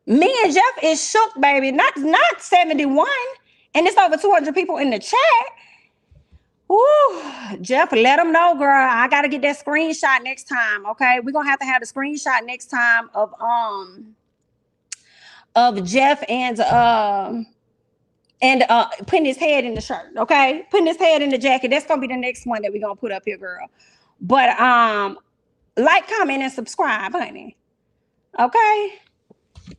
Me and Jeff is shook, baby. Not 71. And it's over 200 people in the chat. Ooh, Jeff, let them know, girl. I gotta get that screenshot next time. Okay, we're gonna have to have the screenshot next time of Jeff and putting his head in the shirt. Okay, putting his head in the jacket. That's gonna be the next one that we're gonna put up here, girl. But like, comment, and subscribe, honey. Okay.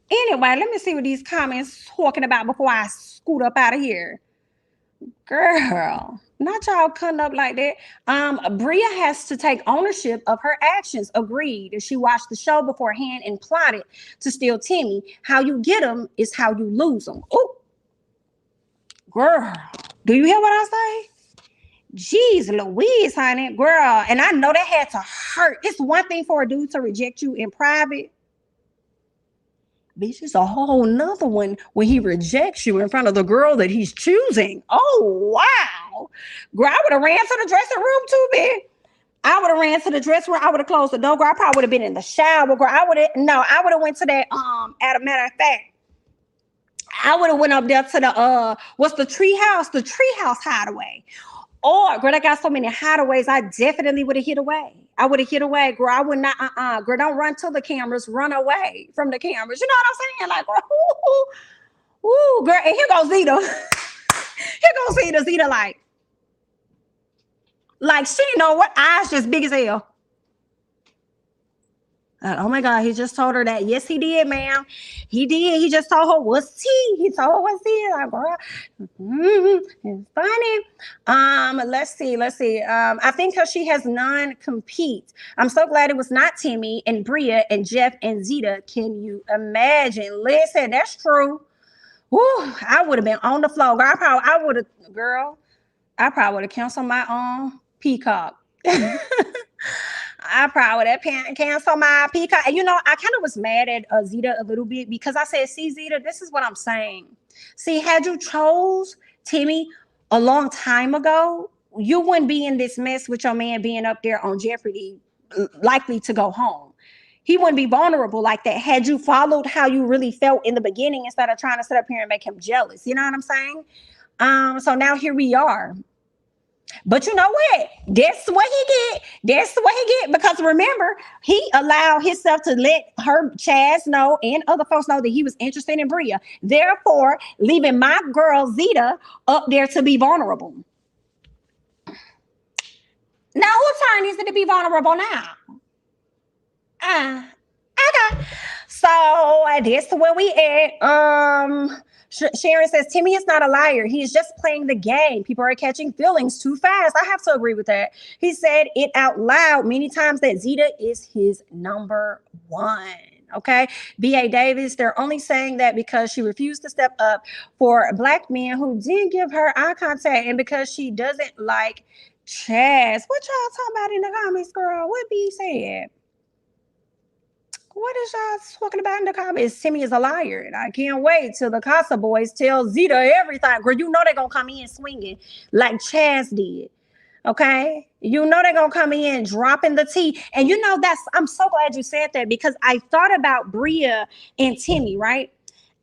Anyway, let me see what these comments talking about before I scoot up out of here. Girl, not y'all cutting up like that. Bria has to take ownership of her actions. Agreed. She watched the show beforehand and plotted to steal Timmy. How you get them is how you lose them. Oh, girl, do you hear what I say? Jeez Louise, honey. Girl, and I know that had to hurt. It's one thing for a dude to reject you in private. Bitch, it's a whole nother one when he rejects you in front of the girl that he's choosing. Oh, wow. Girl, I would have ran to the dressing room too, bitch. I would have ran to the dressing room. I would have closed the door. Girl, I probably would have been in the shower. Girl, I would have went to that, as a matter of fact, I would have went up there to the, what's the treehouse? The treehouse hideaway. Or, girl, I got so many hideaways, I definitely would have hid away. I would have hid away, girl. I would not, girl, don't run to the cameras, run away from the cameras. You know what I'm saying? Like, girl, ooh, girl, and here goes Zeta. Here goes Zeta. Zeta, like she know what, eyes just big as hell. Oh my God, he just told her that. Yes, he did, ma'am. He did. He just told her what's tea. He told her what's tea. Like, girl, it's funny. Let's see. I think because she has non-compete. I'm so glad it was not Timmy and Bria and Jeff and Zeta. Can you imagine? Listen, that's true. Woo, I would have been on the floor. Girl, I probably would have canceled my own peacock. I probably would have canceled my peacock. And you know, I kind of was mad at Zeta a little bit, because I said, see, Zeta, this is what I'm saying. See, had you chose Timmy a long time ago, you wouldn't be in this mess with your man being up there on Jeopardy, likely to go home. He wouldn't be vulnerable like that had you followed how you really felt in the beginning, instead of trying to sit up here and make him jealous. You know what I'm saying? So now here we are. But you know what? That's what he get. Because remember, he allowed himself to let her, Chaz, know, and other folks know that he was interested in Bria. Therefore, leaving my girl Zeta up there to be vulnerable. Now, whose turn is it to be vulnerable now? Okay. So that's where we at. Sharon says, Timmy is not a liar. He is just playing the game. People are catching feelings too fast. I have to agree with that. He said it out loud many times that Zeta is his number one. Okay. B.A. Davis, they're only saying that because she refused to step up for Black men who didn't give her eye contact, and because she doesn't like Chaz. What y'all talking about in the comments, girl? What B said? What is y'all talking about in the comments? Timmy is a liar, and I can't wait till the Casa boys tell Zeta everything. Girl, you know they're going to come in swinging like Chaz did, okay? You know they're going to come in dropping the tea. And you know, I'm so glad you said that, because I thought about Bria and Timmy, right?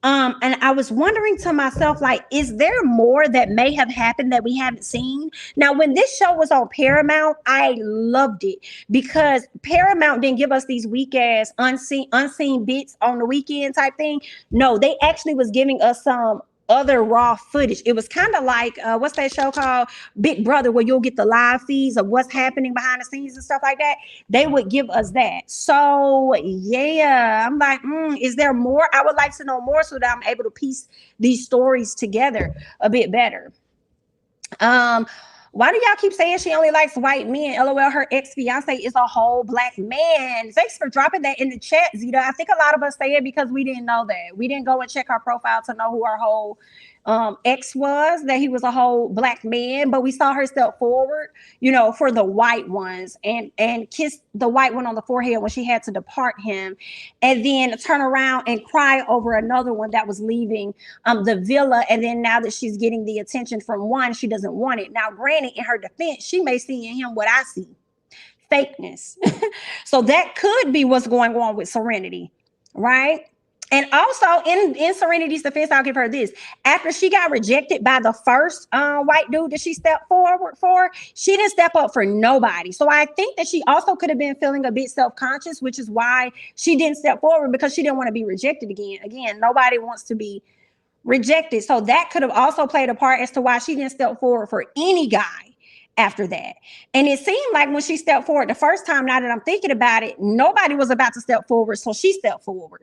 And I was wondering to myself, like, is there more that may have happened that we haven't seen? Now, when this show was on Paramount, I loved it, because Paramount didn't give us these weak ass unseen bits on the weekend type thing. No, they actually was giving us some other raw footage. It was kind of like what's that show called, Big Brother, where you'll get the live feeds of what's happening behind the scenes and stuff like that. They would give us that. So yeah, I'm like, is there more? I would like to know more so that I'm able to piece these stories together a bit better. Why do y'all keep saying she only likes white men? LOL, her ex-fiance is a whole Black man. Thanks for dropping that in the chat, Zeta. I think a lot of us say it because we didn't know that. We didn't go and check her profile to know who her whole ex was, that he was a whole black man, but we saw her step forward, you know, for the white ones, and kiss the white one on the forehead when she had to depart him, and then turn around and cry over another one that was leaving the villa. And then now that she's getting the attention from one, she doesn't want it. Now, granted, in her defense, she may see in him what I see, fakeness. So that could be what's going on with Serenity, right? And also in Serenity's defense, I'll give her this. After she got rejected by the first white dude that she stepped forward for, she didn't step up for nobody. So I think that she also could have been feeling a bit self-conscious, which is why she didn't step forward, because she didn't want to be rejected again. Again, nobody wants to be rejected. So that could have also played a part as to why she didn't step forward for any guy after that. And it seemed like when she stepped forward the first time, now that I'm thinking about it, nobody was about to step forward, so she stepped forward.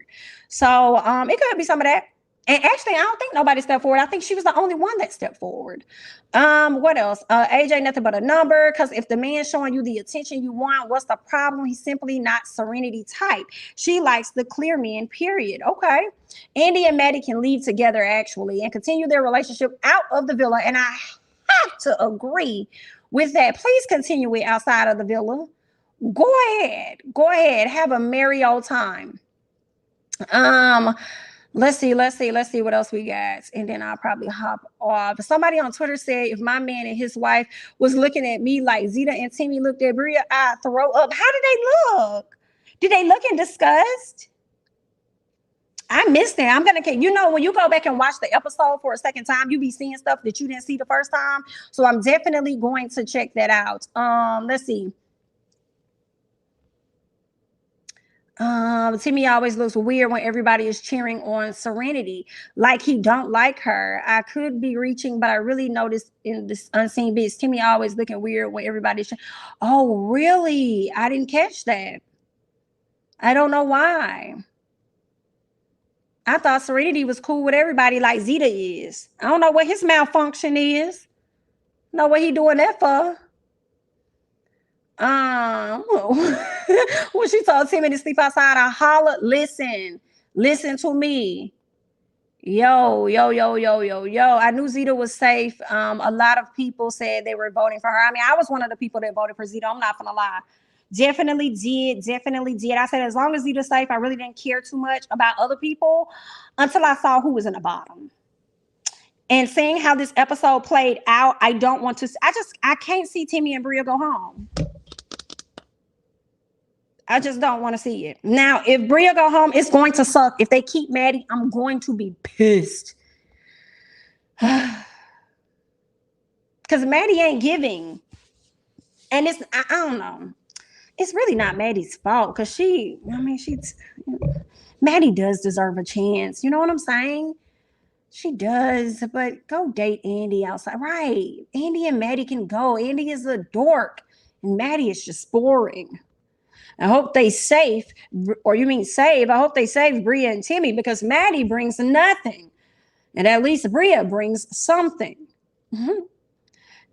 So it could be some of that. And actually, I don't think nobody stepped forward. I think she was the only one that stepped forward. What else? AJ, nothing but a number, because if the man's showing you the attention you want, what's the problem? He's simply not Serenity type. She likes the clear men, period. Okay. Andy and Maddie can leave together, actually, and continue their relationship out of the villa. And I have to agree with that. Please continue it outside of the villa. Go ahead, have a merry old time. Let's see what else we got, and then I'll probably hop off. Somebody on Twitter said, if my man and his wife was looking at me like Zeta and Timmy looked at Bria, I'd throw up. How did they look? Did they look in disgust? I missed that. I'm gonna, you know, when you go back and watch the episode for a second time, you be seeing stuff that you didn't see the first time. So I'm definitely going to check that out. Let's see. Timmy always looks weird when everybody is cheering on Serenity, like he don't like her. I could be reaching, but I really noticed in this unseen bits, Timmy always looking weird when everybody's. Oh, really? I didn't catch that. I don't know why. I thought Serenity was cool with everybody like Zeta is. I don't know what his malfunction is. Know what he doing that for? When she told Timmy to sleep outside, I hollered, listen to me. Yo. I knew Zeta was safe. A lot of people said they were voting for her. I mean, I was one of the people that voted for Zeta. I'm not gonna lie. Definitely did. I said, as long as Zeta's safe, I really didn't care too much about other people until I saw who was in the bottom. And seeing how this episode played out, I don't want to, I can't see Timmy and Bria go home. I just don't want to see it. Now, if Bria go home, it's going to suck. If they keep Maddie, I'm going to be pissed. Because Maddie ain't giving. And it's, I don't know. It's really not Maddie's fault, because Maddie does deserve a chance. You know what I'm saying? She does, but go date Andy outside. Right. Andy and Maddie can go. Andy is a dork, and Maddie is just boring. I hope they save, or you mean save, I hope they save Bria and Timmy, because Maddie brings nothing. And at least Bria brings something. Mm-hmm.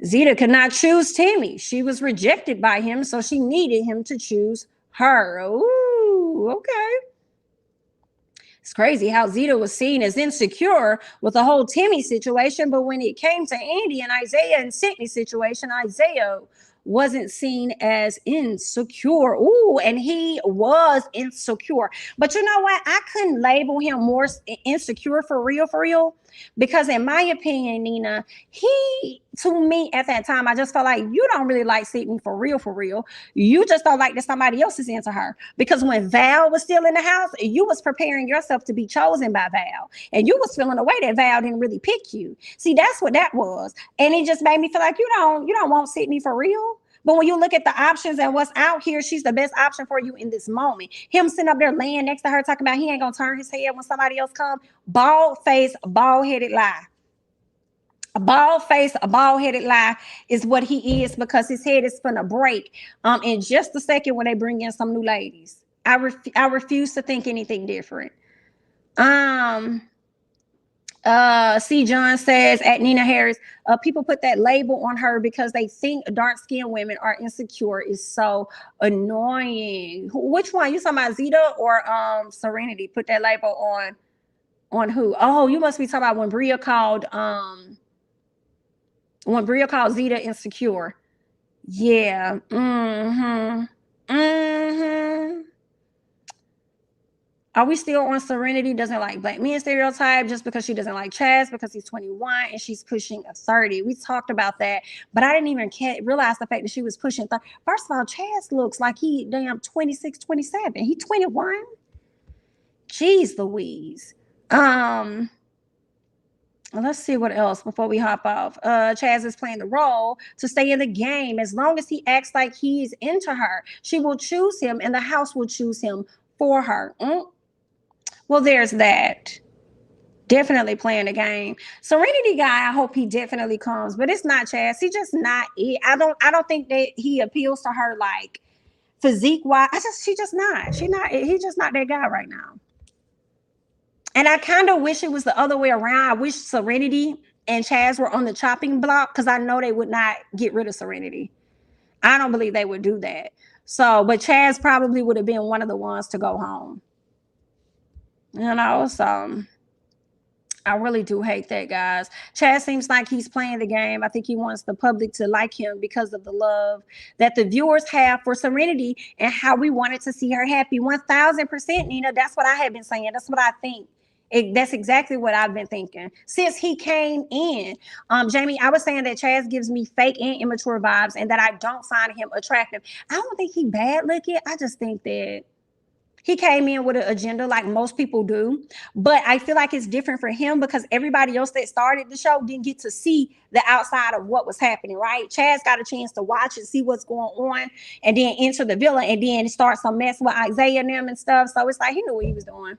Zeta could not choose Timmy. She was rejected by him, so she needed him to choose her. Ooh, okay. It's crazy how Zeta was seen as insecure with the whole Timmy situation, but when it came to Andy and Isaiah and Sydney's situation, Isaiah wasn't seen as insecure. Ooh, and he was insecure. But you know what? I couldn't label him more insecure for real, because in my opinion, Nina, to me at that time, I just felt like you don't really like Sydney for real. You just don't like that somebody else is into her. Because when Val was still in the house, you was preparing yourself to be chosen by Val. And you was feeling the way that Val didn't really pick you. See, that's what that was. And it just made me feel like you don't want Sydney for real. But when you look at the options and what's out here, she's the best option for you in this moment. Him sitting up there laying next to her talking about he ain't gonna turn his head when somebody else comes. Bald face, bald-headed lie. A bald face, a bald-headed lie is what he is, because his head is gonna break in just a second when they bring in some new ladies. I refuse to think anything different. C. John says at Nina Harris, people put that label on her because they think dark-skinned women are insecure. Is so annoying. Which one? You talking about Zeta or Serenity? Put that label On who? Oh, you must be talking about when Bria called Zeta insecure. Yeah. Mm-hmm. Mm-hmm. Are we still on Serenity doesn't like black men stereotype just because she doesn't like Chaz because he's 21 and she's pushing a 30? We talked about that, but I didn't even realize the fact that she was pushing 30. First of all, Chaz looks like he damn 26, 27. He 21. Jeez Louise. Let's see what else before we hop off. Chaz is playing the role to stay in the game. As long as he acts like he's into her, she will choose him and the house will choose him for her. Well, there's that. Definitely playing the game. Serenity guy, I hope he definitely comes, but it's not Chaz. He just not it. I don't think that he appeals to her like physique wise. He's just not that guy right now. And I kind of wish it was the other way around. I wish Serenity and Chaz were on the chopping block because I know they would not get rid of Serenity. I don't believe they would do that. So, but Chaz probably would have been one of the ones to go home. You know, so I really do hate that, guys. Chaz seems like he's playing the game. I think he wants the public to like him because of the love that the viewers have for Serenity and how we wanted to see her happy. 1000%, Nina. That's what I have been saying. That's what I think. That's exactly what I've been thinking since he came in. Jamie, I was saying that Chaz gives me fake and immature vibes and that I don't find him attractive. I don't think he bad looking. I just think that he came in with an agenda like most people do. But I feel like it's different for him because everybody else that started the show didn't get to see the outside of what was happening, right? Chaz got a chance to watch and see what's going on and then enter the villa and then start some mess with Isaiah and them and stuff. So it's like he knew what he was doing.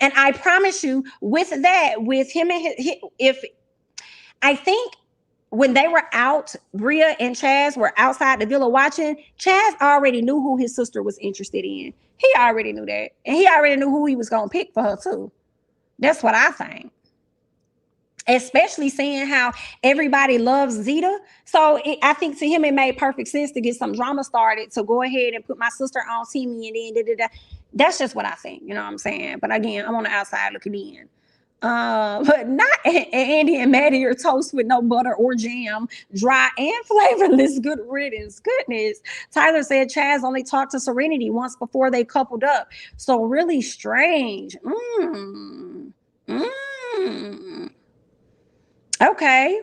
And I promise you, with that, with him and I think when they were out, Bria and Chaz were outside the villa watching, Chaz already knew who his sister was interested in. He already knew that. And he already knew who he was going to pick for her, too. That's what I think. Especially seeing how everybody loves Zeta. So I think to him, it made perfect sense to get some drama started to go ahead and put my sister on Timmy and then That's just what I think. You know what I'm saying? But again, I'm on the outside looking in. But not Andy and Maddie are toast with no butter or jam, dry and flavorless. Good riddance. Goodness. Tyler said Chaz only talked to Serenity once before they coupled up. So really strange. Okay.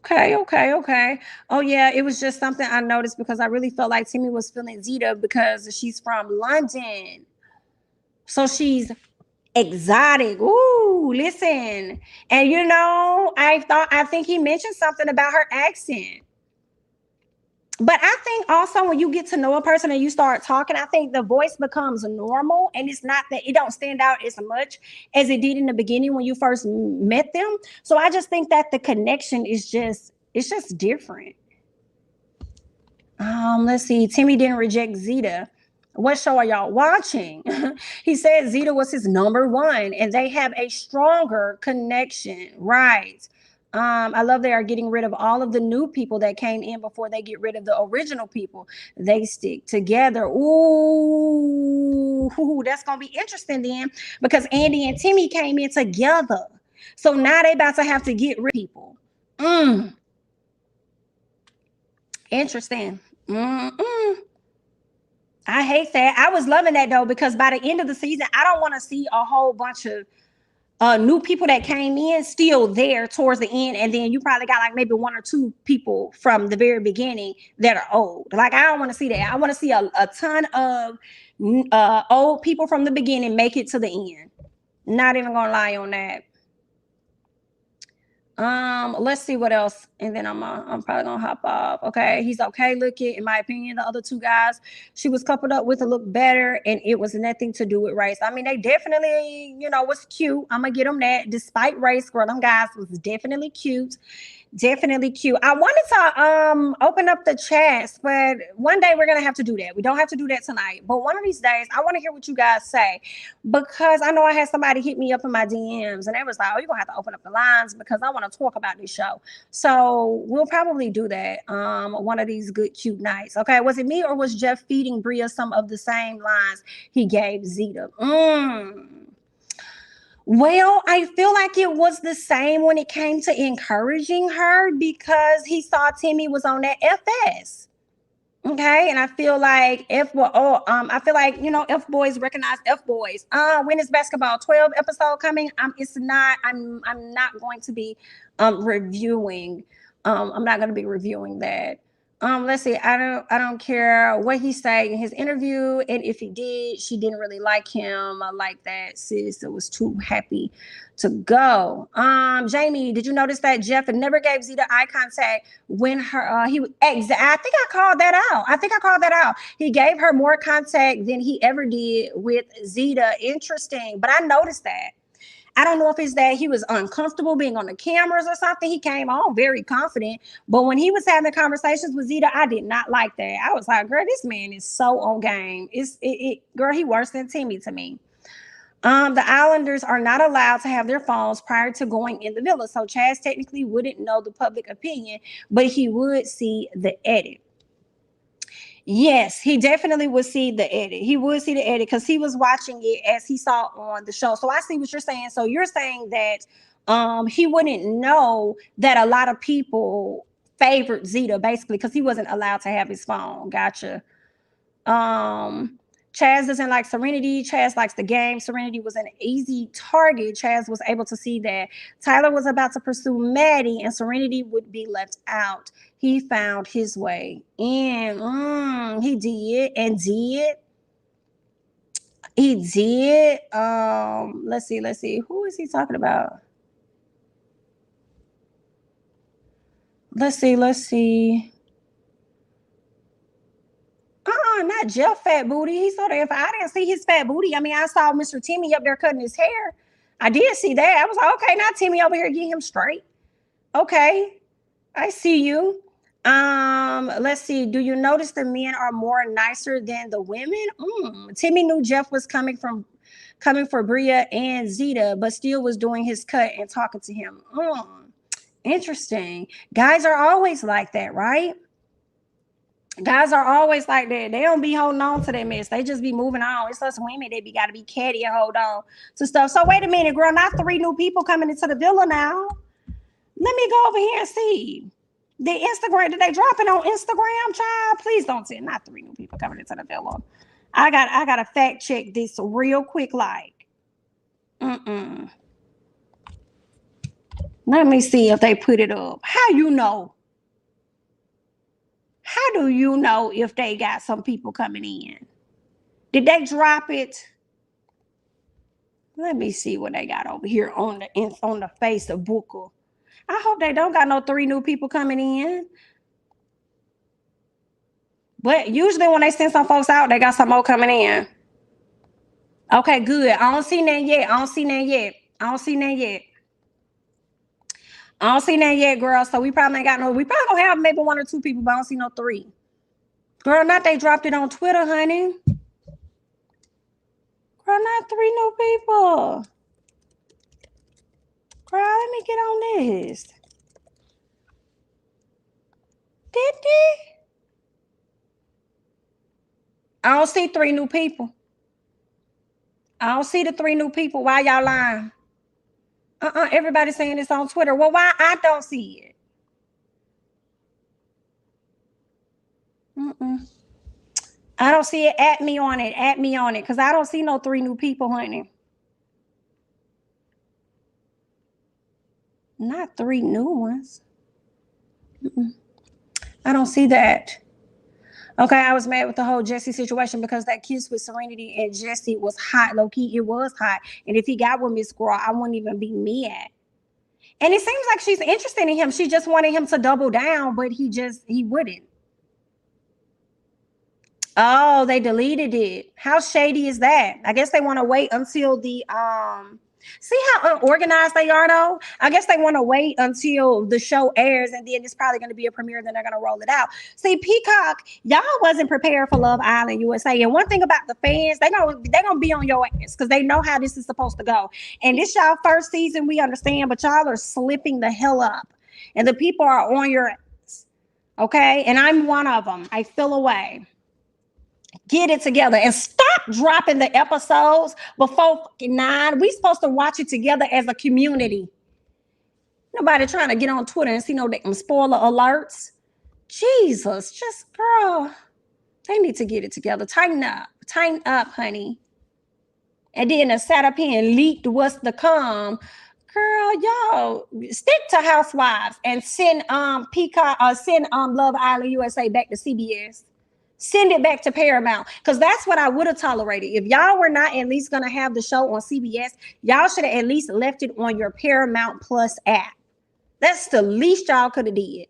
Okay. Oh, yeah, it was just something I noticed because I really felt like Timmy was feeling Zeta because she's from London. So she's exotic. Ooh, listen. And you know, I think he mentioned something about her accent. But I think also when you get to know a person and you start talking, I think the voice becomes normal and it's not that it don't stand out as much as it did in the beginning when you first met them. So I just think that the connection is just different. Let's see. Timmy didn't reject Zeta. What show are y'all watching? He said Zeta was his number one and they have a stronger connection. Right. I love they are getting rid of all of the new people that came in before they get rid of the original people. They stick together. Ooh, that's going to be interesting then because Andy and Timmy came in together. So now they about to have to get rid of people. Interesting. I hate that. I was loving that though, because by the end of the season, I don't want to see a whole bunch of new people that came in still there towards the end. And then you probably got like maybe one or two people from the very beginning that are old. Like, I don't want to see that. I want to see a ton of old people from the beginning make it to the end. Not even gonna lie on that. Let's see what else, and then I'm probably gonna hop off. Okay, he's okay looking, in my opinion. The other two guys she was coupled up with to look better, and it was nothing to do with race. I mean, they definitely, was cute. I'm gonna get them that. Despite race, girl, them guys was definitely cute. Definitely cute. I wanted to open up the chats, but one day we're gonna have to do that. We don't have to do that tonight, but one of these days I want to hear what you guys say, because I know I had somebody hit me up in my DMs and they was like, "Oh, you're gonna have to open up the lines because I want to talk about this show." So we'll probably do that one of these good cute nights. Okay, was it me or was Jeff feeding Bria some of the same lines he gave Zeta? Well, I feel like it was the same when it came to encouraging her, because he saw Timmy was on that FS. Okay, and I feel like I feel like, F boys recognize F boys. When is basketball 12 episode coming? It's not. I'm not going to be reviewing. I'm not going to be reviewing that. Let's see. I don't care what he said in his interview, and if he did, she didn't really like him. I like that sis. It was too happy to go. Jamie, did you notice that Jeff never gave Zeta eye contact when I think I called that out. He gave her more contact than he ever did with Zeta. Interesting, but I noticed that. I don't know if it's that he was uncomfortable being on the cameras or something. He came on very confident, but when he was having conversations with Zeta, I did not like that. I was like, girl, this man is so on game. Girl, he worse than Timmy to me. The Islanders are not allowed to have their phones prior to going in the villa, so Chaz technically wouldn't know the public opinion, but he would see the edit. Yes, he definitely would see the edit. He would see the edit because he was watching it as he saw on the show. So I see what you're saying. So you're saying that he wouldn't know that a lot of people favored Zeta, basically, because he wasn't allowed to have his phone. Gotcha. Chaz doesn't like Serenity. Chaz likes the game. Serenity was an easy target. Chaz was able to see that Tyler was about to pursue Maddie and Serenity would be left out. He found his way in. He did and did. He did. Let's see. Who is he talking about? Let's see. Not Jeff fat booty. He saw that. If I didn't see his fat booty, I mean, I saw Mr. Timmy up there cutting his hair. I did see that. I was like, okay, now Timmy over here, get him straight. Okay, I see you. Let's see. Do you notice the men are more nicer than the women? Timmy knew Jeff was coming for Bria and Zeta, but still was doing his cut and talking to him. Interesting. Guys are always like that, right? Guys are always like that. They don't be holding on to that mess. They just be moving on. It's us women that got to be catty and hold on to stuff. So wait a minute, girl. Not 3 new people coming into the villa now. Let me go over here and see. The Instagram, did they drop it on Instagram, child? Please don't say not 3 new people coming into the villa. I got to fact check this real quick. Like, let me see if they put it up. How you know? How do you know if they got some people coming in? Did they drop it? Let me see what they got over here on the face of Booker. I hope they don't got no 3 new people coming in. But usually when they send some folks out, they got some more coming in. Okay, good. I don't see none yet, girl. So we probably ain't got no. We probably gonna have maybe 1 or 2 people, but I don't see no 3. Girl, not they dropped it on Twitter, honey. Girl, not 3 new people. Girl, let me get on this. Did they? I don't see 3 new people. I don't see the 3 new people. Why y'all lying? Everybody's saying this on Twitter. Well, why I don't see it? I don't see it. At me on it. Because I don't see no 3 new people, honey. Not 3 new ones. I don't see that. Okay, I was mad with the whole Jesse situation because that kiss with Serenity and Jesse was hot. Low key, it was hot. And if he got with Miss Girl, I wouldn't even be mad. And it seems like she's interested in him. She just wanted him to double down, but he wouldn't. Oh, they deleted it. How shady is that? I guess they want to wait until the See how unorganized they are, though? I guess they want to wait until the show airs, and then it's probably going to be a premiere, then they're going to roll it out. See, Peacock, y'all wasn't prepared for Love Island USA. And one thing about the fans, they're gonna be on your ass because they know how this is supposed to go. And this y'all first season, we understand, but y'all are slipping the hell up. And the people are on your ass. Okay? And I'm one of them. I feel away. Get it together and stop dropping the episodes before 9. We supposed to watch it together as a community. Nobody trying to get on Twitter and see no damn spoiler alerts. Jesus, just girl, they need to get it together. Tighten up, honey. And then the sat up here and leaked what's to come. Girl, y'all stick to Housewives and send Peacock or send Love Island USA back to CBS. Send it back to Paramount, because that's what I would have tolerated. If y'all were not at least going to have the show on CBS, y'all should have at least left it on your Paramount Plus app. That's the least y'all could have did.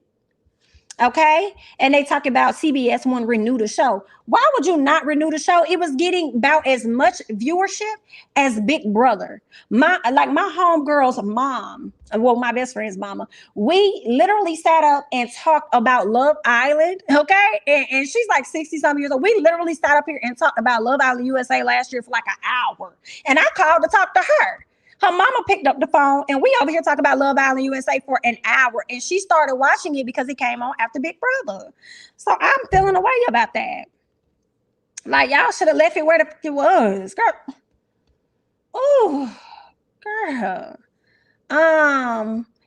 Okay? And they talk about CBS want to renew the show. Why would you not renew the show? It was getting about as much viewership as Big Brother. My homegirl's mom, well, my best friend's mama, we literally sat up and talked about Love Island, okay? And she's like 60-something years old. We literally sat up here and talked about Love Island USA last year for like an hour. And I called to talk to her. Her mama picked up the phone, and we over here talking about Love Island USA for an hour. And she started watching it because it came on after Big Brother. So I'm feeling away about that. Like, y'all should have left it where it was. Girl. Ooh, girl.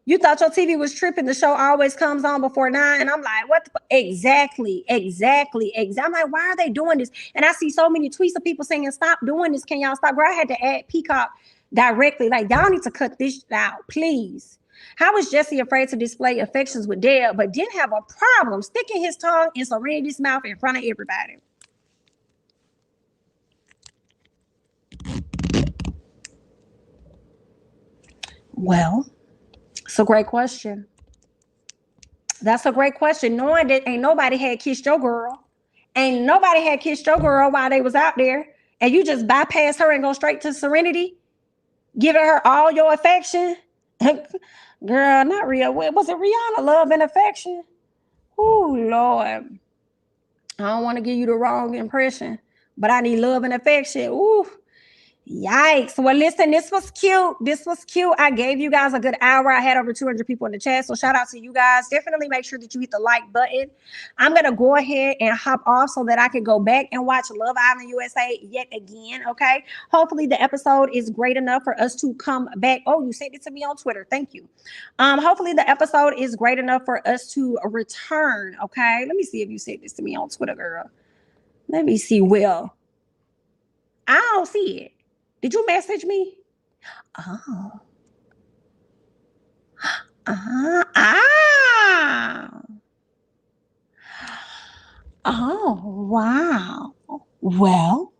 You thought your TV was tripping. The show always comes on before 9. And I'm like, what? Exactly. I'm like, why are they doing this? And I see so many tweets of people saying, stop doing this. Can y'all stop? Girl, I had to add Peacock directly. Like, y'all need to cut this out, please. How is Jesse afraid to display affections with Deb, but didn't have a problem sticking his tongue in Serenity's mouth in front of everybody? Well, it's a great question. That's a great question. Knowing that ain't nobody had kissed your girl. Ain't nobody had kissed your girl while they was out there. And you just bypass her and go straight to Serenity, giving her all your affection. Girl, not real. Was it Rihanna, love and affection? Oh, Lord. I don't want to give you the wrong impression, but I need love and affection. Ooh. Yikes. Well, listen, this was cute. I gave you guys a good hour. I had over 200 people in the chat, so shout out to you guys. Definitely make sure that you hit the like button. I'm going to go ahead and hop off so that I can go back and watch Love Island USA yet again, okay? Hopefully the episode is great enough for us to come back. Oh, you sent it to me on Twitter. Thank you. Hopefully the episode is great enough for us to return, okay? Let me see if you sent this to me on Twitter, girl. Let me see. Will. I don't see it. Did you message me? Oh. Oh, wow. Well,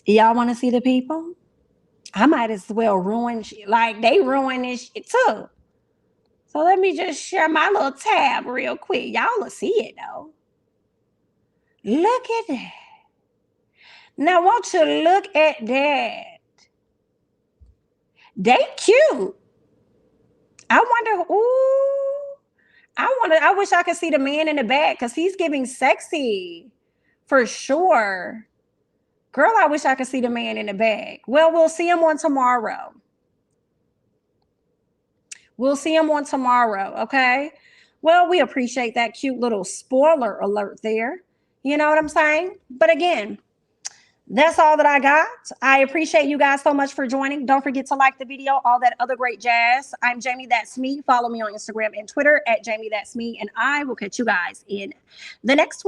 y'all want to see the people? I might as well ruin shit. Like, they ruin this shit too. So let me just share my little tab real quick. Y'all will see it though. Look at that. Now, won't you look at that? They cute. I wish I could see the man in the back because he's giving sexy for sure. Girl, I wish I could see the man in the back. Well, we'll see him on tomorrow. Okay? Well, we appreciate that cute little spoiler alert there. You know what I'm saying? But again, that's all that I got. I appreciate you guys so much for joining. Don't forget to like the video, all that other great jazz. I'm Jamie That's Me. Follow me on Instagram and Twitter at Jamie That's Me. And I will catch you guys in the next one.